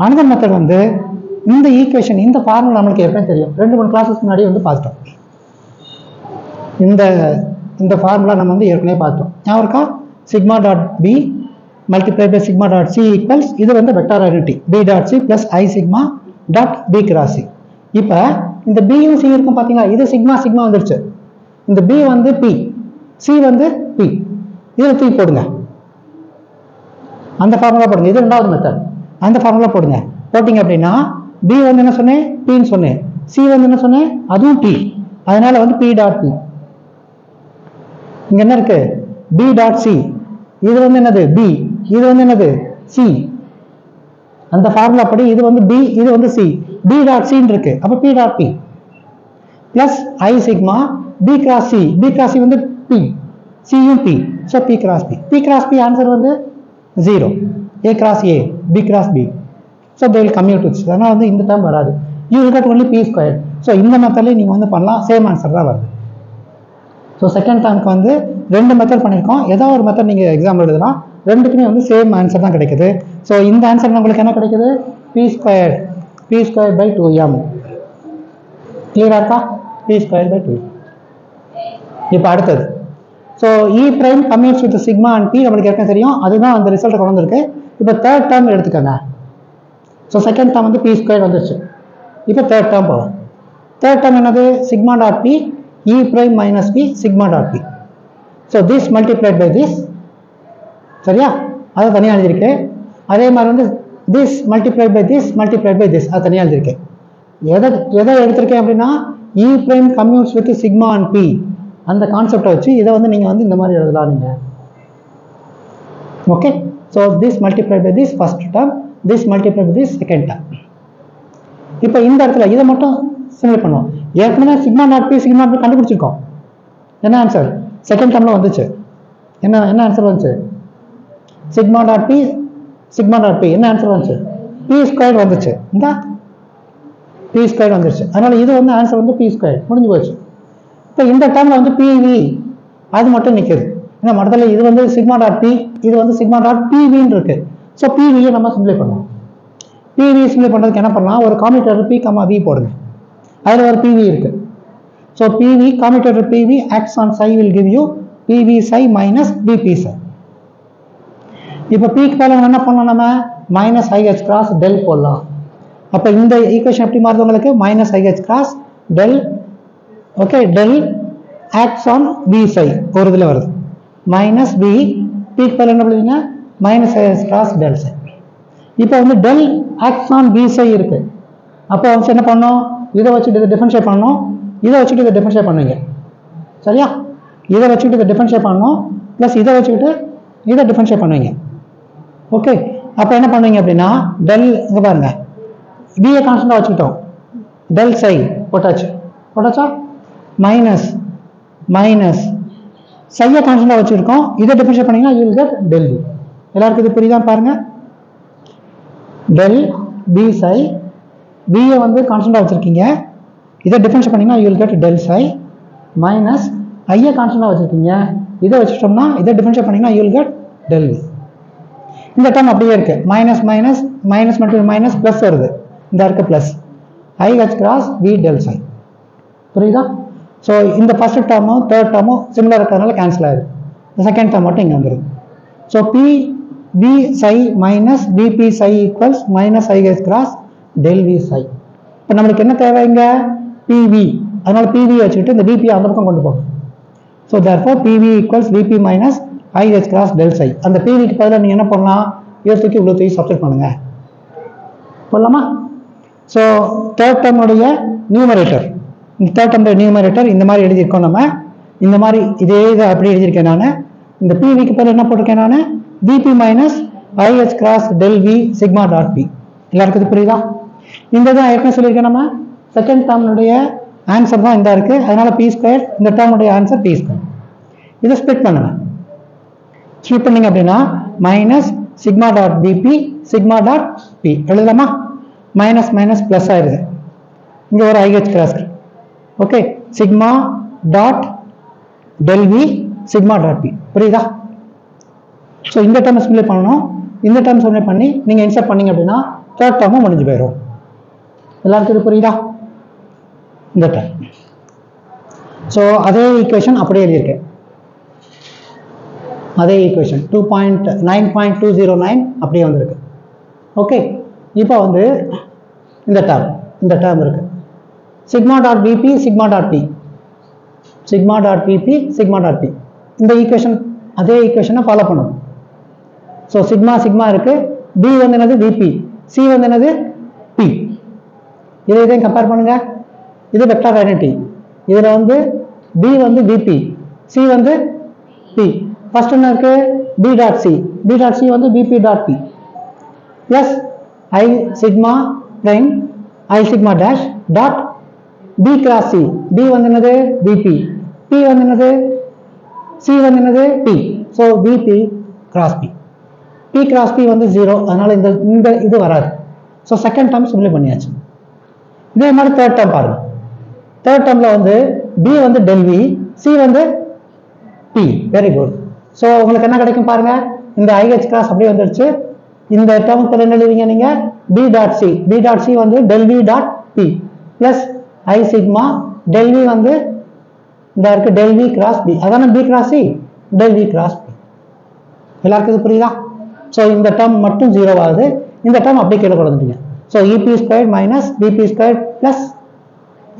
அனதர் மெத்தட் வந்து இந்த ஈக்குவேஷன், இந்த ஃபார்முலா நம்மளுக்கு ஏற்கனவே தெரியும். 2-3 கிளாஸஸ் முன்னாடி வந்து பார்த்துட்டோம். இந்த ஃபார்முலா நம்ம வந்து ஏற்கனவே பார்த்தோம். ஞாபகம் இருக்கா? Sigma dot P multiply by sigma dot C equals, இது வந்து vector identity P dot C plus I sigma dot P cross C. இப்போ இந்த பியும் சி இருக்கும் பார்த்தீங்களா, இது சிக்மா சிக்மா வந்துருச்சு. இந்த பி வந்து பி, சி வந்து பி. இதில் தூக்கி போடுங்க, அந்த ஃபார்முலா போடுங்க. இது 2வது மெத்தட். அந்த ஃபார்முலா போடுங்க. போட்டிங்க அப்படின்னா பி வந்து என்ன சொன்னேன்? பின்னு சொன்னேன். சி வந்து என்ன சொன்னேன்? அதுவும் பி. அதனால வந்து பி டாட் பி. இங்க என்ன இருக்கு? P dot C. இது வந்து என்னது? பி. இது வந்து என்னது? சி. அந்த ஃபார்முலா படி இது வந்து பி, இது வந்து சி, பி டாட் சின்னு இருக்கு. அப்போ P dot P plus I sigma P cross C, P cross C வந்து பி, சியும் P, so P cross P. P cross P answer வந்து 0, A cross A, P cross P, so they will commute with. அதனால் வந்து இந்த term வராது. You will get only P square. So இந்த மெத்தட்லேயே நீங்கள் வந்து பண்ணலாம், சேம் ஆன்சர் தான் வருது. ஸோ செகண்ட் டேர்முக்கு வந்து 2 மெத்தட் பண்ணியிருக்கோம். ஏதோ ஒரு மெத்தட் நீங்கள் எக்ஸாம் எழுதலாம், ரெண்டுக்குமே வந்து சேம் ஆன்சர் தான் கிடைக்குது. ஸோ இந்த ஆன்சர் உங்களுக்கு என்ன கிடைக்குது? P square by 2m. கிளியரா இருக்கா? P square by 2. இப்போ அடுத்தது, so E prime commutes with sigma and P நம்மளுக்கு ஏற்கனவே தெரியும், அதுதான் அந்த ரிசல்ட்டை கொண்டு வந்திருக்கு. இப்போ தேர்ட் டேர்ம் எடுத்துக்கோங்க. ஸோ செகண்ட் டேர்ம் வந்து பி ஸ்கொயர் வந்துருச்சு. இப்போ தேர்ட் டேர்ம் போகும். தேர்ட் டேர்ம் என்னது? Sigma dot P E prime minus P sigma dot P. So this multiplied by this, சரியா? அதை தனியாக எழுதியிருக்கேன். அதே மாதிரி வந்து this multiplied by this multiplied by this, அது தனியாக எழுதியிருக்கேன். எதை எடுத்திருக்கேன் அப்படின்னா E prime commutes with sigma and P அந்த கான்செப்டை வச்சு இதை வந்து நீங்கள் வந்து இந்த மாதிரி எழுதலாம் நீங்கள். Okay, so this multiplied by this first term, this multiplied by this second term. இப்போ இந்த இடத்துல இதை மட்டும் சிமுலேட் பண்ணுவோம். ஏற்கனவே sigma dot P sigma dot P கண்டுபிடிச்சிருக்கோம். என்ன ஆன்சர்? செகண்ட் டேர்மில் வந்துச்சு. என்ன ஆன்சர் வந்துச்சு? சிக்மா டாட் பி என்ன ஆன்சர் வந்துச்சு? பி ஸ்கொயர் வந்துச்சு. இந்த பி ஸ்கொயர் வந்துருச்சு. அதனால இது வந்து ஆன்சர் வந்து பி ஸ்கொயர், முடிஞ்சு போச்சு. இப்போ இந்த டேர்மில் வந்து பிவி அது மட்டும் நிற்குது. ஏன்னா மொத்தத்தில் இது வந்து சிக்மா டாட் பி, இது வந்து சிக்மா டாட் பிவின்னு இருக்கு. ஸோ பிவியை நம்ம சிம்ப்ளை பண்ணுவோம். பிவி சிம்ப்ளை பண்ணுறதுக்கு என்ன பண்ணலாம்? ஒரு காமிட்டேட்டர் பி கமா வி போடுங்க. அதில் ஒரு பிவி இருக்கு. So PV commutator PV acts on psi will give you PV psi minus PP psi. இப்போ பிக்கு மேலே என்ன பண்ணலாம்? நம்ம மைனஸ் ஐஹெச் கிராஸ் டெல் போடலாம். அப்போ இந்த ஈக்குவேஷன் எப்படி மாறுது உங்களுக்கு? Minus IH cross del, okay, del acts on P psi ஒரு இதில் வருது மைனஸ் பி, பிக்கு மேலே என்ன பண்ணுவீங்க? Minus IH cross del psi. இப்போ வந்து del acts on P psi இருக்கு. அப்போ வந்து என்ன பண்ணணும்? இதை வச்சுட்டு இதை டிஃபரன்ஷியேட் பண்ணணும், இதை வச்சுட்டு இதை டிஃபரன்ஷியேட் பண்ணுவீங்க, சரியா? இதை வச்சுட்டு இதை டிஃபரன்ஷியேட் பண்ணணும், ப்ளஸ் இதை வச்சுக்கிட்டு இதை டிஃபரன்ஷியேட் பண்ணுவீங்க. ஓகே, அப்போ என்ன பண்ணுவீங்க அப்படின்னா டெல், இங்கே பாருங்க, பிஏ கான்ஸ்டன்டாக வச்சுக்கிட்டோம், டெல் சை போட்டாச்சா? மைனஸ் சையை கான்ஸ்டன்டாக வச்சுருக்கோம், இதை டிஃபரன்ஷியேட் பண்ணிங்கன்னா you will get del P. எல்லாருக்கும் இது புரியுதான் பாருங்க? டெல் பி சை, பிஏ வந்து கான்ஸ்டன்டாக வச்சுருக்கீங்க, இதை டிஃபரன்ஷியேட் பண்ணிங்கன்னா you will get del psi minus ஐயை கான்ஸ்டன்டாக வச்சுருக்கீங்க, இதை வச்சுட்டோம்னா இதை டிஃபரன்ஷியேட் பண்ணிங்கன்னா you will get del P. இந்த டேர்ம் அப்படியே இருக்கு, மைனஸ் மட்டும் மைனஸ் ப்ளஸ் வருது, இந்த இருக்கு plus IH cross V del psi. புரியுதா? ஸோ இந்த ஃபர்ஸ்ட் டேர்மும் தேர்ட் டேர்மும் சிமிலர் இருக்கிறதுனால கேன்சல் ஆயிடுது. இந்த செகண்ட் டேர்ம் மட்டும் இங்கே வந்துடுது. So P V psi minus PP psi equals minus IH cross del we சை. இப்போ நம்மளுக்கு என்ன தேவை? இங்கே பிவி, அதனால பிவி வச்சுக்கிட்டு இந்த பிபி அந்த பக்கம் கொண்டு போகும். So therefore PV equals PP minus IH cross del psi. அந்த பிவிக்கு பதிலாக நீங்கள் என்ன பண்ணலாம்? இவ்வளோத்துக்கு இவ்வளோத்தையும் சப்ஸ்டிட் பண்ணுங்க, போடலாமா? ஸோ தேர்ட் டேர்முடைய நியூமரேட்டர், இந்த தேர்ட் டேர்முடைய நியூமரேட்டர் இந்த மாதிரி எழுதியிருக்கோம். நம்ம இந்த மாதிரி இதே இதை அப்படி எழுதியிருக்கேன் நான். இந்த பிவிக்கு பதில் என்ன போட்டிருக்கேன் நான்? BP minus IH cross del V sigma dot P. எல்லாருக்கும் இது புரியுதா? இந்த தான் ஏற்கனவே சொல்லியிருக்கேன். நம்ம செகண்ட் டேர்முடைய ஆன்சர் தான் இந்த இருக்கு, அதனால பி ஸ்கொயர், இந்த டேர்முடைய ஆன்சர் பி ஸ்கொயர். இதை ஸ்ப்ளிட் பண்ணுங்க. ஸ்ப்ளிட் பண்ணீங்க அப்படின்னா minus sigma dot BP sigma dot P எழுதலாமா? மைனஸ் மைனஸ் பிளஸ் ஆயிடுது, இங்கே ஒரு IH cross. Okay, sigma dot del V sigma dot P. புரியுதா? ஸோ இந்த டேர்ம் சிம்ப்ளை பண்ணணும், இந்த டேர்ம் சிம்ப்ளை பண்ணி நீங்கள் இன்சர்ட் பண்ணீங்க அப்படின்னா தேர்ட் டேர்மும் முடிஞ்சு போயிடும். எல்லாருக்கும் இது புரியுதா? இந்த டேர்ம். ஸோ அதே ஈக்குவேஷன் அப்படியே எழுதியிருக்கேன், அதே ஈக்குவேஷன் 9.209 அப்படியே வந்திருக்கு. ஓகே, இப்போ வந்து இந்த டேர்ம் இருக்கு, sigma dot BP sigma dot P, sigma dot BP sigma dot P. இந்த ஈக்குவேஷன் அதே ஈக்குவேஷனை ஃபாலோ பண்ணணும். ஸோ சிக்மா இருக்கு, பி வந்து என்னது? பிபி, சி வந்து என்னது? பி. இதையும் கம்பேர் பண்ணுங்க. இது வெக்டார் ஐடென்டிட்டி. இதில் வந்து பி வந்து பிபி, சி வந்து பி. ஃபர்ஸ்ட் என்ன இருக்கு? பி டாட் சி வந்து BP dot P plus I sigma prime I sigma dash dot B cross C. B வந்து என்னது BP, P வந்து என்னது C வந்து என்னது P. So BP cross P. P cross P வந்து 0, அதனால இந்த இது வராது. ஸோ செகண்ட் டேர்ம் சிம்பிளை பண்ணியாச்சு. இதே மாதிரி தேர்ட் டேர்ம் பாருங்க. தேர்ட் டேர்ம்ல வந்து B வந்து del V, C வந்து P. Very good. ஸோ உங்களுக்கு என்ன கிடைக்கும் பாருங்க, இந்த IH கிராஸ் அப்படியே வந்துருச்சு. இந்த டேர்முக்கு என்ன எழுதுவீங்க நீங்க, B dot C. B dot C வந்து del V dot P plus I sigma del V வந்து இந்த இருக்கு del V கிராஸ் B. அதான B cross C, del V cross P. எல்லாருக்கும் இது புரியுதா? ஸோ இந்த டேர்ம் மட்டும் 0 ஆகுது. இந்த டேர்ம் அப்படியே கீழே கொடுத்துட்டீங்க. So EP square minus BP square plus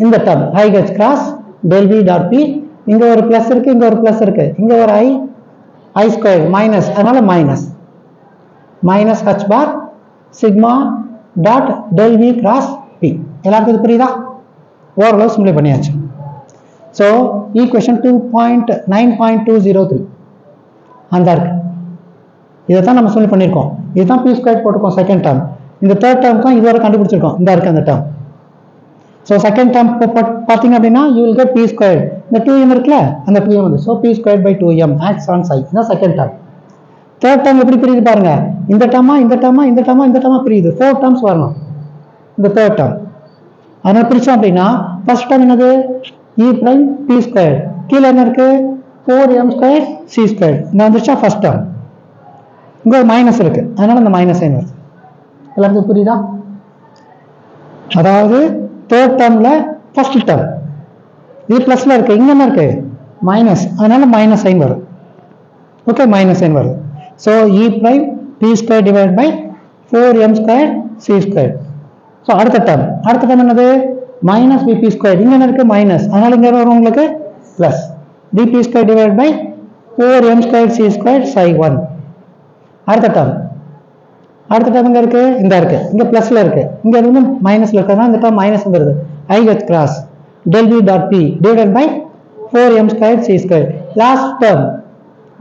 இந்த term IH cross del V dot P. இங்க ஒரு பிளஸ் இருக்கு, இங்க ஒரு பிளஸ் இருக்கு, இங்க ஒரு I ஸ்கொயர் மைனஸ், அதனால minus minus H bar sigma dot del V cross P. எல்லாருக்கும் இது புரியுதா? ஓரளவு சிம்பிளை பண்ணியாச்சு. ஸோ ஈக்குவேஷன் 2.9.203 அந்த இருக்கு. இதை தான் நம்ம சொல்லி பண்ணியிருக்கோம். இதுதான் P ஸ்கொயர் போட்டிருக்கோம் செகண்ட் டேர்ம். இந்த தேர்ட் டேர்ம் தான் இதுவரை கண்டுபிடிச்சிருக்கோம். இந்த இருக்கு அந்த டேர்ம். ஸோ செகண்ட் டேர்ம் பார்த்தீங்க அப்படின்னா you will get P square. இந்த 2m இருக்குல்ல, அந்த 2m வந்து so P square by 2m acts on psi. இதான் செகண்ட் டேர்ம். தேர்ட் டேர்ம் எப்படி பிரியுது பாருங்க, இந்த டேர்மா இந்த டேர்மா இந்த டேர்மா இந்த டேர்மா பிரியுது. 4 டேர்ம்ஸ் வரணும் இந்த தேர்ட் டேர்ம். அதனால பிரிச்சோம் அப்படின்னா ஃபர்ஸ்ட் டேர்ம் என்னது E பிரைம் P ஸ்கொயர், கீழே என்ன இருக்கு 4m ஸ்கொயர் C ஸ்கொயர். இந்த வந்துருச்சா ஃபர்ஸ்ட் டேர்ம். இங்க ஒரு மைனஸ் இருக்கு, அதனால இந்த மைனஸ் சைன் வருது. எல்லாருக்கும் புரியுதா? அதாவது தேர்ட் டேர்ம்ல ஃபர்ஸ்ட் டேர்ம் இது பிளஸ்ல இருக்கு, இங்க என்ன இருக்கு மைனஸ், அதனால மைனஸ் சைன் வரும். ஓகே, மைனஸ் சைன் வருது. So E prime P square divide by 4m square C square. So அடுத்த டேர்ம் என்னது மைனஸ் BP ஸ்கொயர், இங்க என்ன இருக்கு மைனஸ், அதனால இங்க வரும் உங்களுக்கு plus BP square divide by 4m square C square psi 1. அடுத்த டேர்ம் இங்க இருக்கு, இந்த இருக்கு, இங்க பிளஸ்ல இருக்கு, இங்க இருந்து மைனஸ்ல இருக்கிறதுனால இந்த டேர்ம் மைனஸ் வந்துருது. IH cross del V dot P divided by 4m square C square. Last term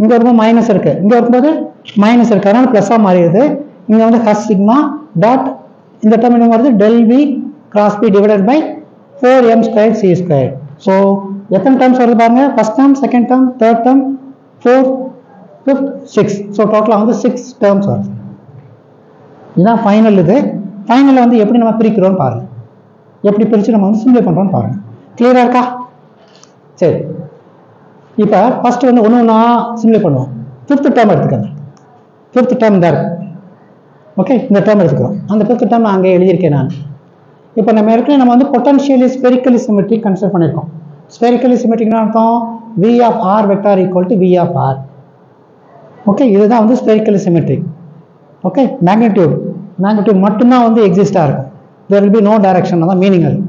இங்க வரும்போது மைனஸ் இருக்கு, இங்க வரும்போது மைனஸ் இருக்கு, அதனால பிளஸ்ஸா மாறிடுது. இங்க வந்து H சிக்மா டாட் இந்த டேர்ம் என்ன வருது del V cross P divided by 4m square C square. So எத்தனை டேர்ம்ஸ் வருது பாருங்க, first term, second term, third term, fourth, fifth, six. So டோட்டலாக வந்து 6 டேர்ம்ஸ் வருது. இதுதான் ஃபைனல். இது ஃபைனலில் வந்து எப்படி நம்ம பிரிக்கிறோம்னு பாருங்க, எப்படி பிரித்து நம்ம வந்து சிம்பிளை பண்ணுறோம்னு பாருங்க. கிளியராக இருக்கா? சரி, இப்போ ஃபர்ஸ்ட் வந்து ஒன்று சிம்பிளை பண்ணுவோம். ஃபிஃப்த் டேர்ம் எடுத்துக்கோங்க. ஃபிஃப்த் டேர்ம் தான் இருக்கு. ஓகே, இந்த டேர்ம் எடுத்துக்கிறோம். அந்த ஃபிஃப்த் டேர்ம் அங்கே எழுதியிருக்கேன் நான். இப்போ நம்ம ஏற்கனவே நம்ம வந்து பொட்டன்ஷியலி ஸ்பெரிக்கலி சிமெட்ரிக் கன்சிடர் பண்ணியிருக்கோம். ஸ்பெரிக்கலி சிமெட்ரிக்னா அர்த்தம் V of R vector equal to V of R. Okay, இதுதான் வந்து ஸ்பெரிக்கலி சிமெட்ரிக். ஓகே, மேக்னிடியூட் மட்டும்தான் வந்து எக்ஸிஸ்டாக இருக்கும். There will be no direction தான் மீனிங் அது.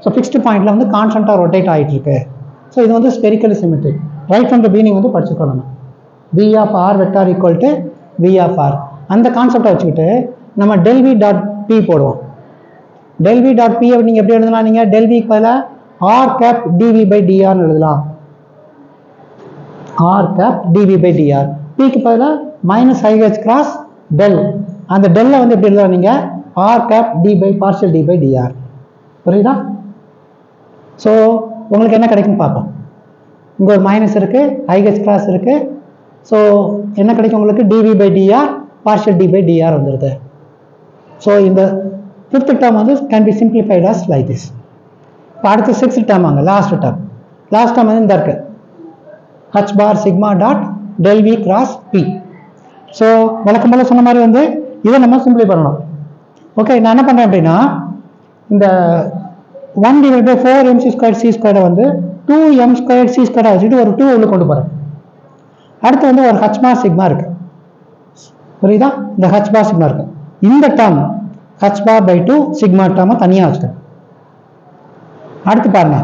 ஸோ ஃபிக்ஸ்டு பாயிண்ட்ல வந்து கான்ஸ்டன்ட்டாக ரொட்டேட் ஆகிட்டு இருக்கு. ஸோ இது வந்து spherically symmetric. Right from the meaning வந்து படிச்சுக்கணும் நம்ம. V of R vector equal to V of R. அந்த கான்செப்டை வச்சுக்கிட்டு நம்ம del V டாட் P போடுவோம். del V டாட் P நீங்கள் எப்படி எழுதலாம், நீங்கள் del V பதிலாக R cap dV by dr எழுதலாம். R cap dV by dr. P க்கு பதிலாக மைனஸ் IH கிராஸ் del. அந்த டெல்ல வந்து எப்படி எழுதலாம் நீங்க R cap d by partial d by dr. புரியுதா? ஸோ உங்களுக்கு என்ன கிடைக்கும் பார்ப்போம். இங்கே ஒரு மைனஸ் இருக்கு, IH கிராஸ் இருக்கு. ஸோ என்ன கிடைக்கும் உங்களுக்கு dV by dr partial d by dr வந்துடுது. ஸோ இந்த ஃபிஃப்த் டேர்ம் வந்து can be simplified as like this. இப்போ அடுத்து சிக்ஸ்த் டேர்ம் வாங்க, லாஸ்ட் டேர்ம் வந்து இந்த இருக்கு H bar sigma dot del V cross P. So வழக்கம் போல சொன்ன மாதிரி வந்து இதை நம்ம சிம்பிளை பண்ணணும். ஓகே, நான் என்ன பண்ணுறேன் அப்படின்னா இந்த 1 divided by 4m squared C squared வந்து 2m squared C squared வச்சுட்டு ஒரு 2 உள்ள கொண்டு போகிறேன். அடுத்து வந்து ஒரு H bar sigma இருக்கு, புரியுதா? இந்த H bar sigma இருக்கு. இந்த term H bar by 2 sigma டேர்மை தனியாக வச்சுட்டேன். அடுத்து பாருங்க,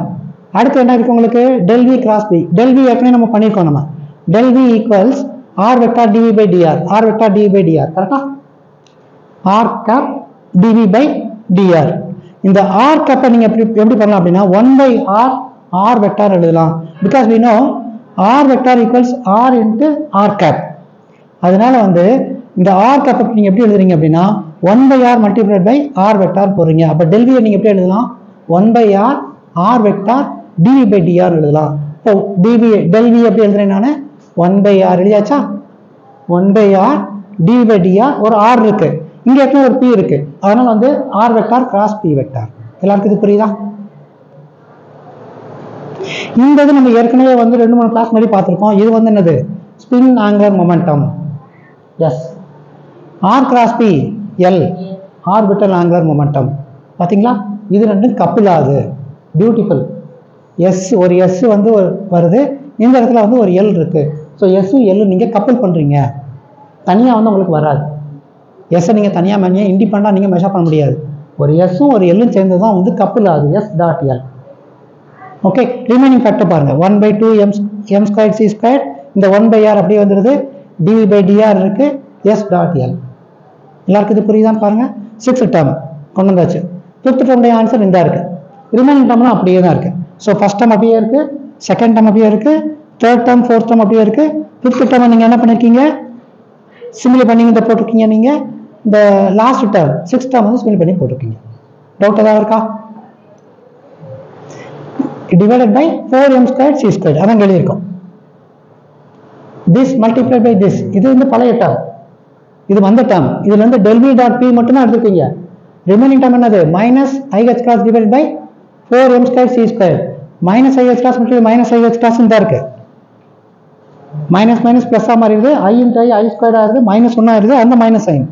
அடுத்து என்ன இருக்கு உங்களுக்கு del V cross P. del V ஏற்கனவே நம்ம பண்ணியிருக்கோம். நம்ம del V equals R vector dV by dr. R vector dV by dr கரெக்டா? R cap dV by dr. இந்த R cap நீங்க எப்படி பண்ணலாம் அப்படின்னா 1 by R R vector எழுதலாம். because we know R vector equals R into R cap. அதனால வந்து இந்த R cap நீங்க எப்படி எழுதுறீங்க அப்படின்னா 1/r multiplied by R vector போடுறீங்க. அப்போ டெல்வியை நீங்கள் எப்படி எழுதலாம்? 1/r R vector dV by dR எழுதலாம். இப்போ டிவி டெல்வி எப்படி எழுதுறேன் நான்? 1/r எழுதியாச்சா? 1/r டிவி பை டிஆர் ஒரு ஆர் இருக்கு, இங்கே ஏற்கனவே ஒரு பி இருக்கு, அதனால வந்து R vector cross P vector. எல்லாருக்கும் இது புரியுதா? இந்த இது நம்ம ஏற்கனவே வந்து 2-3 கிளாஸ் மாதிரி பார்த்துருக்கோம். இது வந்து என்னது? Spin angular momentum. S, R cross P L orbital angular momentum. பார்த்தீங்களா? இது ரெண்டும் கப்பிள் ஆகுது. பியூட்டிஃபுல். எஸ், ஒரு எஸ் வந்து வருது, இந்த இடத்துல வந்து ஒரு எல் இருக்கு. ஸோ எஸ்ஸும் எல்லும் நீங்கள் கப்பிள் பண்ணுறீங்க. தனியாக வந்து உங்களுக்கு வராது. எஸ்ஸை நீங்கள் தனியாக இண்டிபெண்டாக நீங்கள் மெஷர் பண்ண முடியாது. ஒரு எஸ்ஸும் ஒரு எல்லும் சேர்ந்து தான் வந்து கப்பிள் ஆகுது. S dot L. Okay, remaining factor பாருங்க. 1/2 m ஸ்கொயர் சி ஸ்கொயர், இந்த 1/r அப்படியே வந்துடுது, dv பை dr இருக்கு, எஸ் டாட் எல். எல்லாருக்கும் இது புரியுதான்னு பாருங்க. 6th டேர்ம் கொண்டு வந்தாச்சு. 5th டேர்முடைய ஆன்சர் இந்த இருக்கு. ரிமைனிங் டேர்ம்லாம் அப்படியே தான் இருக்கு. ஸோ ஃபர்ஸ்ட் டேர்ம் அப்படியே இருக்கு, செகண்ட் டேர்ம் அப்படியே இருக்கு, தேர்ட் டேர்ம் ஃபோர்த் டேர்ம் அப்படியே இருக்கு. 5th டேர்ம் நீங்கள் என்ன பண்ணிருக்கீங்க? சிமிலி பண்ணி இந்த போட்டிருக்கீங்க. நீங்கள் இந்த லாஸ்ட் டேர்ம் 6th டேர்ம் வந்து சிமிலி பண்ணி போட்டிருக்கீங்க. டவுட் ஏதாவது இருக்கா? divided by 4m squared c squared அதான் எழுதியிருக்கோம். this multiplied by this, இது வந்து பழைய டேர்ம், இது வந்த டேர்ம். இதுல இருந்து del v dot p மட்டும் தான் எடுத்துக்கீங்க. ரிமைனிங் டேர்ம் என்னது? Minus i h cross divided by 4m squared c squared. Minus i h cross மட்டும் மைனஸ் i h cross தான் இருக்கு. மைனஸ் மைனஸ் பிளஸ் ஆ மாறிடுது, i into i ஸ்கொயர் ஆகுது, minus 1 ஆகுது, அந்த minus sign.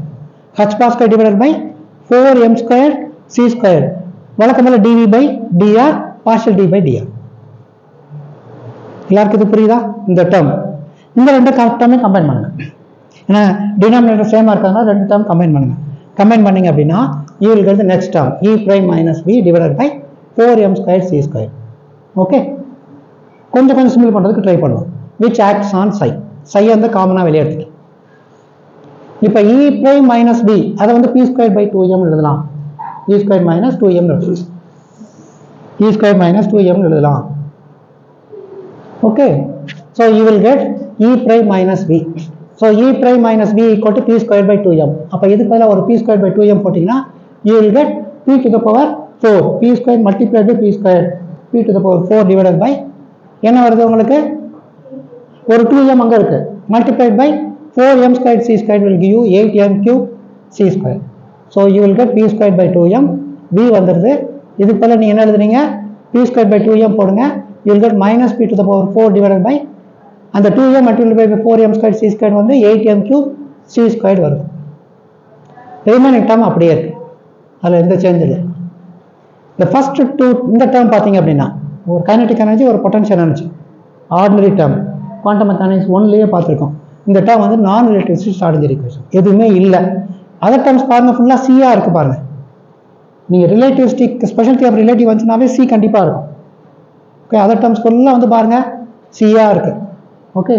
h cross squared divided by 4m squared c squared. வழக்கமான dv by dr partial d by dr. எல்லாருக்கும் இது புரியுதா? இந்த டேர்ம், இந்த ரெண்டு டேர்மே கம்பைன் பண்ணுங்க. ஏன்னா டினாமினேட்டர் சேமா இருக்காங்கன்னா ரெண்டு டேர்ம் கம்பைன் பண்ணுங்க. கம்பைன் பண்ணீங்க அப்படின்னா you will get the next term e prime minus b divided by 4m squared c squared. Okay, கொஞ்சம் கொஞ்சம் சிம்பிள் பண்றதுக்கு ட்ரை பண்ணுவோம். which acts on psi. psi வந்து காமனா வெளியே எடுத்துட்டு, இப்போ e prime minus b அதை வந்து p squared by 2m எழுதலாம். e squared minus 2m எழுதலாம். e squared minus 2m எழுதலாம். Okay, so you will get e prime minus b. so e prime minus b equal to p squared by 2m. அப்ப இதுக்கு பதிலா ஒரு p squared by 2m போட்டீங்கன்னா you will get p to the power 4. p squared multiplied by p squared, p to the power 4 divided by என்ன வருது உங்களுக்கு? ஒரு 2m அங்க இருக்கு, multiplied by 4m squared c squared will give you 8m cube c squared. so you will get p squared by 2m. b வந்துருது. இதுக்கு பதிலா நீங்க என்ன எழுதுறீங்க? p squared by 2m போடுங்க. you will get minus p to the power 4 divided by அந்த 2m multiplied by 4m squared c squared வந்து 8m cube c squared வருது. ரிமைனிங் டேர்ம் அப்படியே இருக்கு, அதில் எந்த சேஞ்ச் இல்லை. இந்த ஃபர்ஸ்ட் டூ இந்த டேர்ம் பார்த்தீங்க அப்படின்னா ஒரு கைனடிக் எனர்ஜி, ஒரு potential energy, ordinary term. Quantum mechanics 1லயே பார்த்துருக்கோம். இந்த டேர்ம் வந்து நான் ரிலேட்டிவிஸ்டிக் ஷ்ராடின்ஜர் ஈக்குவேஷன் எதுவுமே இல்லை. அதர் டேர்ம்ஸ் பாருங்க, ஃபுல்லாக சியா இருக்கு பாருங்க. நீங்கள் ரிலேட்டிவிஸ்டிக் ஸ்பெஷாலிட்டி ஆஃப் ரிலேட்டிவ் வந்துச்சுனாவே சி கண்டிப்பாக இருக்கும். ஓகே, அதர் டேர்ம்ஸ் ஃபுல்லாக வந்து பாருங்க சியா இருக்கு. Okay,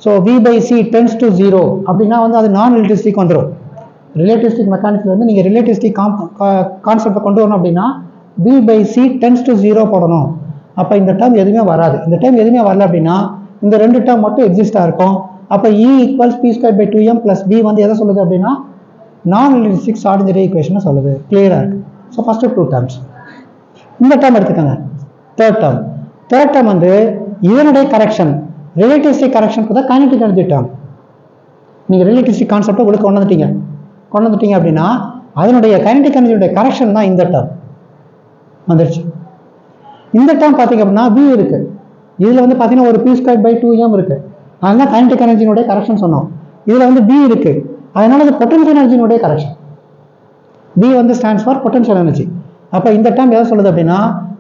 so v by c tends to 0 அப்படின்னா வந்து அது நான் ரிலேட்டிவிஸ்டிக் வந்துடும். ரிலேட்டிவிஸ்டிக் மெக்கானிக்ஸ்ல வந்து நீங்கள் ரிலேட்டிவிஸ்டிக் கான்செப்டை கொண்டு வரணும் அப்படின்னா v by c tends to 0 போடணும். அப்போ இந்த டேர்ம் எதுவுமே வராது. இந்த டேர்ம் எதுவுமே வரல அப்படின்னா இந்த ரெண்டு டேர்ம் மட்டும் எக்ஸிஸ்டாக இருக்கும். அப்போ e equals p squared by 2m plus b வந்து எதை சொல்லுது அப்படின்னா நான் ரிலேட்டிவிஸ்டிக் ஷ்ராடின்ஜர் ஈக்குவேஷனை சொல்லுது. கிளியராக இருக்கு. So first two terms. இந்த டேர்ம் எடுத்துக்கோங்க. தேர்ட் டேர்ம் வந்து இதனுடைய கரெக்ஷன், ரிலேட்டிவிஸ்டிக் கரெக்ஷனுக்கு தான் கைனடிக் எனர்ஜி டேர்ம். நீங்கள் ரிலேட்டிவிஸ்டிக் கான்செப்டை உங்களுக்கு கொண்டு வந்துட்டீங்க அப்படின்னா அதனுடைய கைனடிக் எனர்ஜியுடைய கரெக்ஷன் தான் இந்த டேர்ம் வந்துருச்சு. இந்த டேர்ம் பார்த்தீங்க அப்படின்னா v இருக்கு, இதில் வந்து பார்த்தீங்கன்னா ஒரு p squared by 2m இருக்கு, அதனால கைனடிக் எனர்ஜியினுடைய கரெக்ஷன் சொன்னோம். இதில் வந்து b இருக்கு, அதனால அது பொட்டன்ஷியல் எனர்ஜியினுடைய கரெக்ஷன். b வந்து ஸ்டாண்ட்ஸ் ஃபார் பொட்டன்ஷியல் எனர்ஜி. அப்போ இந்த டேர்ம் எதை சொல்லுது அப்படின்னா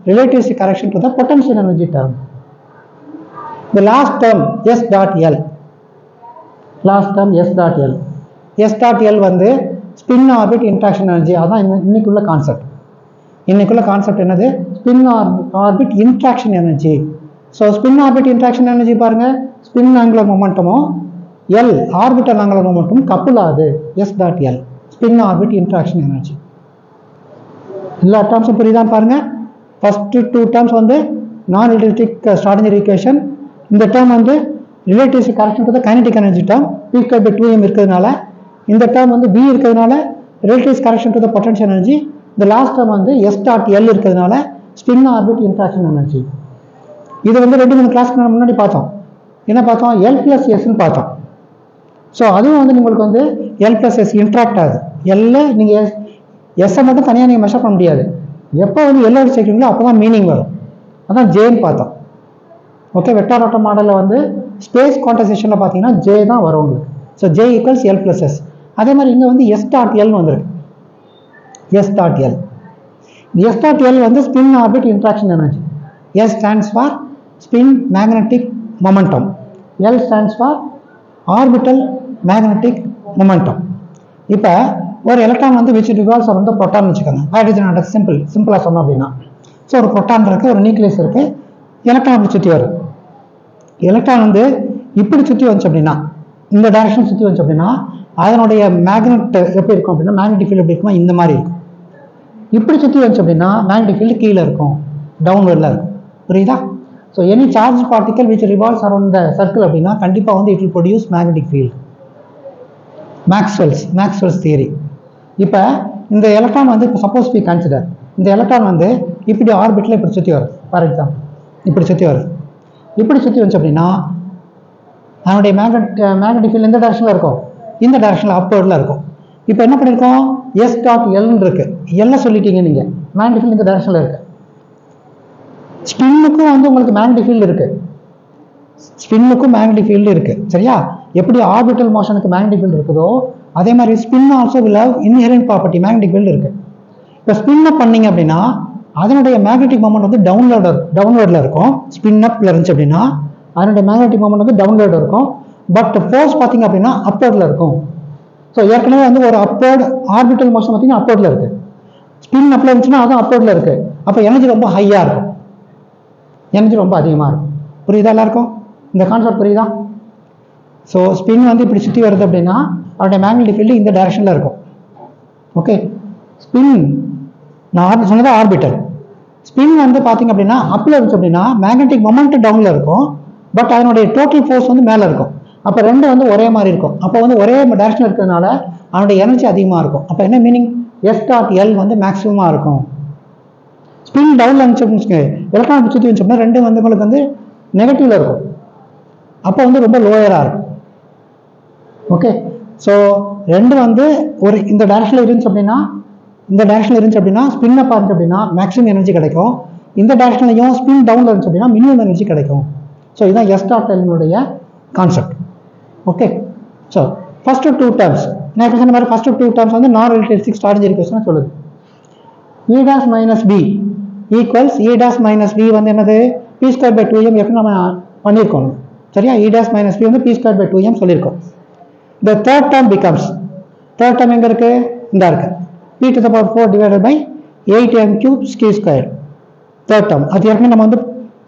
relativistic correction to the potential energy term. The last term s dot l, last term s dot l. s dot l வந்து spin orbit interaction energy. அதான் இன்னைக்குள்ள concept. இன்னைக்குள்ள concept என்னது? spin orbit interaction energy. so spin orbit interaction energy பாருங்க, spin angular momentum-உம் l orbital angular momentum couple ஆகுது. s dot l spin orbit interaction energy. எல்லா டேர்ம்ஸும் புரியுதான் பாருங்க. First two terms வந்து நான் ரிலேட்டிவிஸ்டிக் ஷ்ராடின்ஜர் ஈக்குவேஷன். இந்த டேர்ம் வந்து relativistic correction to the kinetic energy term. p squared by 2m இருக்கிறதுனால, இந்த term வந்து v இருக்கிறதுனால relative correction to the potential energy. The last term வந்து S dot L இருக்கிறதுனால spin orbit interaction energy. இது வந்து 2-3 கிளாஸ்க்கு முன்னாடி பார்த்தோம். என்ன பார்த்தோம்? L plus S ன்னு பார்த்தோம். ஸோ அதுவும் வந்து உங்களுக்கு வந்து L plus S இன்ட்ராக்ட் ஆகுது. L நீங்கள் எஸ்ஸை மட்டும் தனியாக நீங்கள் மெஷர் பண்ண முடியாது. எப்போ வந்து L ஓட சேர்க்கிறீங்களோ அப்போ தான் மீனிங் வரும். அதான் ஜேன்னு பார்த்தோம். ஓகே, வெக்டார் ஆட்டோ மாடலில் வந்து ஸ்பேஸ் குவான்டைசேஷனில் பார்த்தீங்கன்னா ஜே தான் வரும் உங்களுக்கு. So J equals L plus S. அதே மாதிரி இங்கே வந்து S dot L வந்துருக்கு. S dot L. S dot L வந்து spin orbit interaction energy. S stands for spin magnetic momentum. L stands for orbital magnetic momentum. இப்போ ஒரு electron வந்து which revolves around the proton வச்சுக்கோங்க. Hydrogen atom சிம்பிளாக சொன்னோம் அப்படின்னா. So ஒரு proton இருக்குது, ஒரு நியூக்ளியஸ் இருக்குது, எலக்ட்ரான் அப்படி சுற்றி வரும். எலக்ட்ரான் வந்து இப்படி சுற்றி வந்துச்சு அப்படின்னா, இந்த டைரக்ஷன் சுற்றி வந்துச்சு அப்படின்னா அதனுடைய மேக்னெட் எப்படி இருக்கும் அப்படின்னா, மேக்னெட்டிக் ஃபீல்டு எப்படி இருக்குமா இந்த மாதிரி இருக்கும். இப்படி சுற்றி வந்துச்சு அப்படின்னா மேக்னெட்டிக் ஃபீல்டு கீழே இருக்கும், டவுன்வர்டில் இருக்கும். புரியுதா? So any charge particle which revolves around the circle அப்படின்னா கண்டிப்பாக வந்து it will produce magnetic field. Maxwell's theory. இப்போ இந்த எலக்ட்ரான் வந்து இப்போ சப்போஸ் பி கன்சிடர், இந்த எலக்ட்ரான் வந்து இப்படி ஆர்பிட்டில் இப்படி சுற்றி வருது. ஃபார் எக்ஸாம்பிள் இப்படி சுற்றி வருது. இப்படி சுற்றி வந்துச்சு அப்படின்னா அதனுடைய மேக்னெட்டிக் ஃபீல்டு எந்த டைரக்ஷனில் இருக்கும்? இந்த டைரக்ஷனில் அப்வர்டில் இருக்கும். இப்போ என்ன பண்ணியிருக்கோம்? S dot L இருக்கு. L சொல்லிட்டீங்க நீங்கள், மேக்னெட்டிக் ஃபீல்டு இந்த டைரக்ஷனில் இருக்கு. ஸ்பின்னுக்கும் வந்து உங்களுக்கு மேக்னெட்டிக் ஃபீல்டு இருக்கு. ஸ்பின்னுக்கும் மேக்னெட்டிக் ஃபீல்டு இருக்கு. சரியா? எப்படி ஆர்பிட்டல் மோஷனுக்கு மேக்னெட்டிக் ஃபீல்டு இருக்குதோ அதே மாதிரி spin also will have inherent property, magnetic field இருக்கு. இப்போ ஸ்பின் அப் பண்ணீங்க அப்படின்னா அதனுடைய மேக்னெட்டிக் மொமெண்ட் வந்து டவுன்வர்டில் இருக்கும். ஸ்பின் அப்ல இருந்துச்சு அப்படின்னா அதனுடைய மேக்னெட்டிக் மொமெண்ட் வந்து டவுன்வர்டு இருக்கும். பட் ஃபோர்ஸ் பார்த்தீங்க அப்படின்னா அப்வர்டில் இருக்கும். ஸோ ஏற்கனவே வந்து ஒரு அப்வர்ட் ஆர்பிட்டல் மோஷன் பார்த்தீங்கன்னா அப்வர்டில் இருக்கு. ஸ்பின் அப்ல இருந்துச்சுன்னா அதுவும் அப்வர்டில் இருக்கு. அப்போ எனர்ஜி ரொம்ப ஹையாக இருக்கும், எனர்ஜி ரொம்ப அதிகமாக இருக்கும். புரியுதா எல்லாருக்கும்? இந்த கான்செப்ட் புரியுதா? ஸோ ஸ்பின் வந்து இப்படி சுற்றி வருது அப்படின்னா அதோடைய மேக்னெட்டிக் ஃபீல்டு இந்த டைரக்ஷனில் இருக்கும். ஓகே, ஸ்பின் நான் சொன்னது ஆர்பிட்டல். ஸ்பின் வந்து பார்த்தீங்க அப்படின்னா அப்பில் இருந்துச்சு அப்படின்னா மேக்னெட்டிக் மொமெண்ட் டவுனில் இருக்கும், பட் அதனுடைய டோட்டல் ஃபோர்ஸ் வந்து மேலே இருக்கும். அப்போ ரெண்டு வந்து ஒரே மாதிரி இருக்கும். அப்போ வந்து ஒரே டைரக்ஷன் இருக்கிறதுனால அதனுடைய எனர்ஜி அதிகமாக இருக்கும். அப்போ என்ன மீனிங்? S dot L வந்து மேக்ஸிமமாக இருக்கும். ஸ்பின் டவுனில் இருந்துச்சு அப்படின்னு எலக்ட்ரான் சுற்றி வந்துச்சு அப்படின்னா ரெண்டு வந்து உங்களுக்கு வந்து நெகட்டிவ்ல இருக்கும். அப்போ வந்து ரொம்ப லோயராக இருக்கும். ஓகே, ஸோ ரெண்டு வந்து ஒரு இந்த டைரக்ஷனில் இருந்துச்சு அப்படின்னா ஸ்பின்னை பார்த்து அப்படின்னா மேக்ஸிமம் எனர்ஜி கிடைக்கும். இந்த டைரக்ஷன்லையும் ஸ்பின் டவுனில் இருந்துச்சு அப்படின்னா மினிமம் எனர்ஜி கிடைக்கும். ஸோ இதுதான் S dot L concept. Okay, so first two terms நான் சொன்ன மாதிரி ஃபர்ஸ்ட் டூ டேர்ம்ஸ் வந்து நான் ரிலேட்டிவிஸ்டிக் ஸ்ட்ராட்டஜி கொஸ்டின் சொல்லுது. E dash minus B equals E dash minus B வந்து என்னது? P square by 2m நம்ம பண்ணியிருக்கோம். சரியா? E dash minus B வந்து P square by 2m சொல்லியிருக்கோம். The third term becomes, third term எங்க இருக்கு? இந்த இருக்கு. P to the power 4 divided by 8m cube q square. third term அது ஏற்கனவே நம்ம வந்து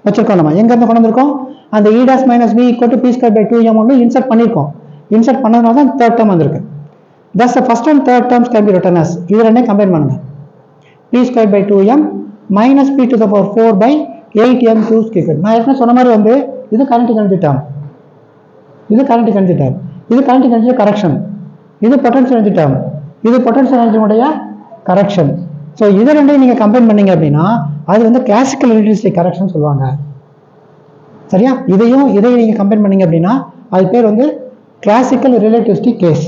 வச்சிருக்கோம். நம்ம எங்க இருந்து கொண்டு வந்திருக்கோம்? அந்த E dash minus B equal to P square by 2m ஒன்று இன்சர்ட் பண்ணியிருக்கோம். இன்சர்ட் பண்ணதுனால தான் third term வந்திருக்கு. Thus the first and third terms can be written as, இது ரெண்டையும் கம்பைன் பண்ணுங்க. P square by 2m minus P to the power 4 by 8m q square. நான் ஏற்கனவே சொன்ன மாதிரி வந்து இது கரண்ட் எனர்ஜி டேர்ம், இது கரண்ட் எனர்ஜி டேர்ம், இது கரண்ட் எனர்ஜி கரெக்ஷன், இது பொட்டன்ஷியல் எனர்ஜி டேர்ம், இது பொட்டன்ஷியல் எனர்ஜியுடைய கரெக்ஷன். ஸோ இது ரெண்டையும் நீங்கள் கம்பைன் பண்ணீங்க அப்படின்னா அது வந்து கிளாசிக்கல் ரிலேட்டிவிஸ்டிக் கரெக்ஷன் சொல்லுவாங்க. சரியா? இதையும் நீங்கள் கம்பைன் பண்ணீங்க அப்படின்னா அது பேர் வந்து classical relativistic case.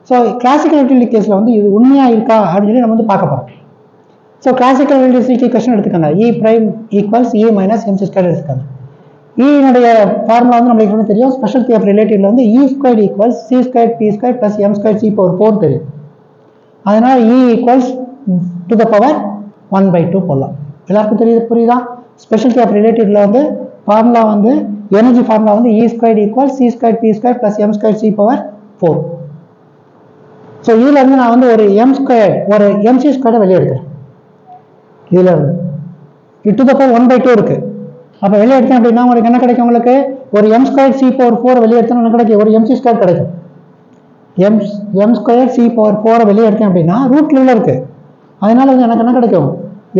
So classical relativistic கேஸில் வந்து இது உண்மையாக இருக்கா அப்படின்னு சொல்லி நம்ம வந்து பார்க்க போகிறோம். ஸோ கிளாசிக்கல் ரிலேட்டிவிஸ்டிக் கொஸ்டின் எடுத்துக்கோங்க. E prime equals E minus mc square எடுத்துக்கோங்க. ஈனுடைய ஃபார்முலா வந்து நம்மளுக்கு தெரியும். ஸ்பெஷல் ஆஃப் ரிலேட்டிவ்ல வந்து E squared equals C squared P squared plus M squared C power 4 தெரியும். அதனால E equals to the power 1 by 2 போடலாம். எல்லாருக்கும் புரியுதா? ஸ்பெஷல் ஆஃப் ரிலேட்டிவ்ல வந்து ஃபார்முலா வந்து எனர்ஜி ஃபார்முலா வந்து E squared equals C squared P squared plus M squared C power 4. So இதுல இருந்து நான் வந்து ஒரு M squared ஒரு MC squared வெளியே எடுக்கிறேன். இதுல இருந்து to the power 1 by 2 இருக்கு. அப்போ வெளியே எடுத்தேன் அப்படின்னா உங்களுக்கு என்ன கிடைக்கும்? உங்களுக்கு ஒரு M squared C power 4 வெளியே எடுத்தா என்ன கிடைக்கும்? ஒரு MC squared கிடைக்கும். M squared C power 4 வெளியே எடுத்தேன் அப்படின்னா ரூட்ல இருக்கு. அதனால வந்து எனக்கு என்ன கிடைக்கும்?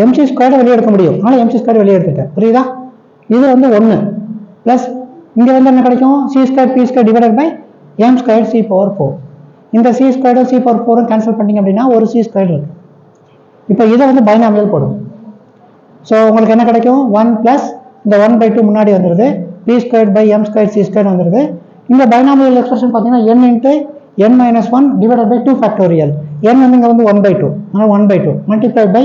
MC squared வெளியே எடுக்க முடியும். அதனால MC squared வெளியே எடுத்துட்டேன். புரியுதா? இது வந்து 1 பிளஸ் இங்க வந்து என்ன கிடைக்கும்? C squared P squared divided by M squared C power 4. இந்த c ஸ்கொயர்டும் c பவர் 4 கேன்சல் பண்ணிங்க அப்படின்னா ஒரு c ஸ்கொயர் இருக்கு. இப்போ இதை வந்து பைனாமியல் போடும். ஸோ உங்களுக்கு என்ன கிடைக்கும் 1 ப்ளஸ் இந்த 1/2 முன்னாடி வந்துடுது, p square by m square c square வந்துடுது. இந்த பைனாமியல் எக்ஸ்பிரஷன் பார்த்தீங்கன்னா n into n minus 1 divided by 2 factorial. n வந்து இங்கே வந்து 1/2, அதனால் 1/2 multiply by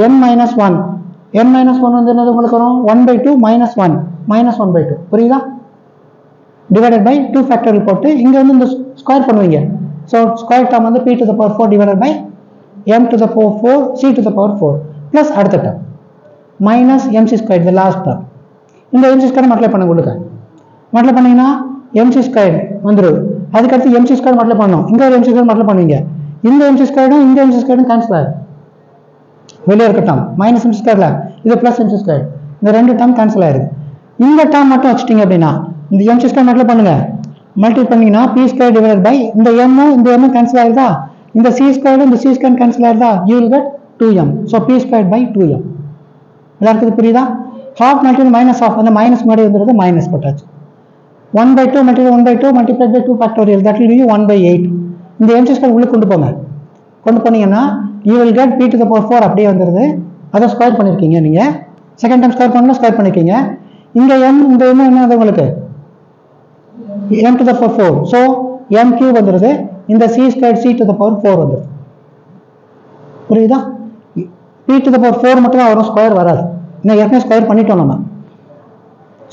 n minus 1. n minus 1 வந்து என்னது உங்களுக்கு வரும் 1/2 மைனஸ் 1 மைனஸ் 1/2, புரியுதா? டிவைடட் பை 2 ஃபேக்டோரியல் போட்டு இங்கே வந்து இந்த ஸ்கொயர் பண்ணுவீங்க. ஸோ ஸ்கொயர் டேர்ம் வந்து p to the power 4 divided by m to the power 4 c to the power 4 plus அடுத்த டேர்ம் மைனஸ் mc ஸ்கொயர், இந்த லாஸ்ட் டேர்ம். இந்த mc ஸ்கொயர் மல்டிப்ளை பண்ண கொடுக்க மல்டிப்ளை பண்ணிங்கன்னா mc ஸ்கொயர் வந்துடும். அதுக்கடுத்து mc ஸ்கொயர் மல்டிப்ளை பண்ணணும், இங்கே ஒரு mc ஸ்கொயர் mல்டிப்ளை பண்ணுவீங்க. இந்த mc ஸ்கொயரும் இந்த mc ஸ்கொயரும் கேன்சல் ஆகும், வெளியே இருக்க டேர்ம் மைனஸ் mc ஸ்கொயர்ல இது பிளஸ் mc ஸ்கொயர், இந்த ரெண்டு டேர்ம் கேன்சல் ஆயிடுது. இந்த டேர்ம் மட்டும் வச்சுட்டீங்க அப்படின்னா இந்த mc ஸ்கொயர் மல்டிப்ளை பண்ணுங்க, மல்டிப்ளை பண்ணீங்கன்னா p ஸ்கொயர் டிவைடட் பை இந்த m இந்த m கேன்சல் ஆயிருதா, இந்த c ஸ்கொயர் இந்த c ஸ்கொயர் கேன்சல் ஆயிருதா, you will get 2m. So p square by 2m. எல்லாருக்கும் புரியுதா? half மல்டிப்ளை மைனஸ் ஆஃப், அந்த மைனஸ் முன்னாடி வந்துடுது, மைனஸ் போட்டாச்சு. 1/2 multiply 1/2 multiply by 2 factorial, that will be 1/8. இந்த mc ஸ்கொயர் உள்ள கொண்டு போங்க, கொண்டு போனீங்கன்னா you will get p to the power 4 அப்படியே வந்துடுது. அதை ஸ்கொயர் பண்ணியிருக்கீங்க நீங்கள், செகண்ட் டைம் ஸ்கொயர் பண்ணணும், ஸ்கொயர் பண்ணிருக்கீங்க. இங்கே m இந்த m என்ன உங்களுக்கு m to the power 4, so m cube வந்துடுது. இந்த c square c to the power 4 வந்துடுது, புரியுதா? p to the power 4 மட்டும் தான் வரும், ஸ்கொயர் வராது. இன்னும் ஏற்கனவே ஸ்கொயர் பண்ணிட்டோம் நம்ம.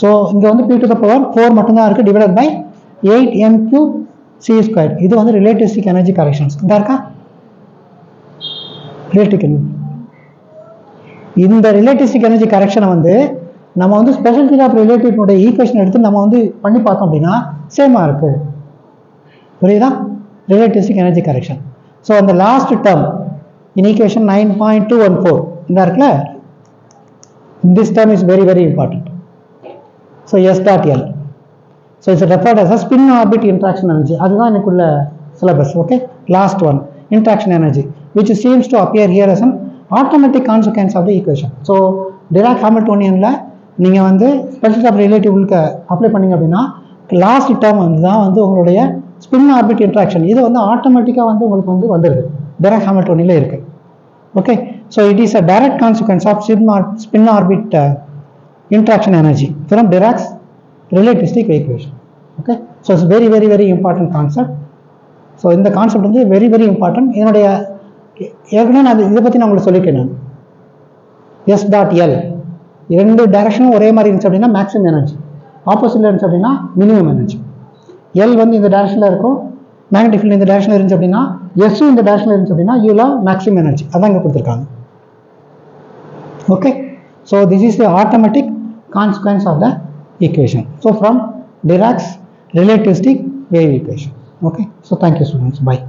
ஸோ இங்கே வந்து p to the power 4 மட்டும்தான் இருக்குது, divided by 8m cube c square. இது வந்து ரிலேட்டிவிஸ்டிக் எனர்ஜி கரெக்ஷன்ஸ். இந்த இருக்கா ரிலேட்டிவ் எனர்ஜி. இந்த ரிலேட்டிவிஸ்டிக் எனர்ஜி கரெக்ஷனை வந்து நம்ம வந்து ஸ்பெஷல் தியரி ஆஃப் ரிலேட்டிவிட்டியோட ஈக்குவேஷன் எடுத்து நம்ம வந்து பண்ணி பார்த்தோம் அப்படின்னா சேமாக இருக்கு, புரியுதா? Relativistic energy correction. ஸோ அந்த லாஸ்ட் டேர்ம் in equation 9.214 இந்த இருக்குல்ல, this term is very very important. So s dot l, so it's referred as a spin orbit interaction energy. அதுதான் எனக்குள்ள syllabus. Okay, last one, interaction energy, which seems to appear here as an automatic consequence of the equation. So Dirac Hamiltonianல நீங்க வந்து special of ரிலேட்டிவ்க்கு apply பண்ணீங்க அப்படின்னா last term வந்து தான் வந்து உங்களுடைய ஸ்பின் ஆர்பிட் இன்ட்ராக்ஷன். இது வந்து ஆட்டோமேட்டிக்காக வந்து உங்களுக்கு வந்து வந்துடுது, Dirac Hamiltonianல இருக்கு. Okay, so it is a direct consequence of spin orbit interaction energy from Dirac's relativistic equation. Okay, so it's very very very important concept. So இந்த கான்செப்ட் வந்து வெரி வெரி இம்பார்ட்டன்ட். என்னுடைய ஏற்கனவே நான் இதை பற்றி நான் உங்களுக்கு சொல்லியிருக்கேன். நான் எஸ் டாட் எல் ரெண்டு டைரக்ஷனும் ஒரே மாதிரி இருந்துச்சு அப்படின்னா மேக்ஸிமம் எனர்ஜி, ஆப்போசிட்டில் இருந்துச்சு அப்படின்னா மினிமம் எனர்ஜி. எல் வந்து இந்த டைரக்ஷனில் இருக்கும், மேக்னெட்டிக் ஃபீல்டு இந்த டைரக்ஷனில் இருந்துச்சு அப்படின்னா எஸ்ஸும் இந்த டைரக்ஷனில் இருந்துச்சு அப்படின்னா you will have maximum energy. அதான் இங்கே கொடுத்துருக்காங்க. Okay, so this is the automatic consequence of the equation. So from Dirac's relativistic wave equation. Okay, so thank you students, bye.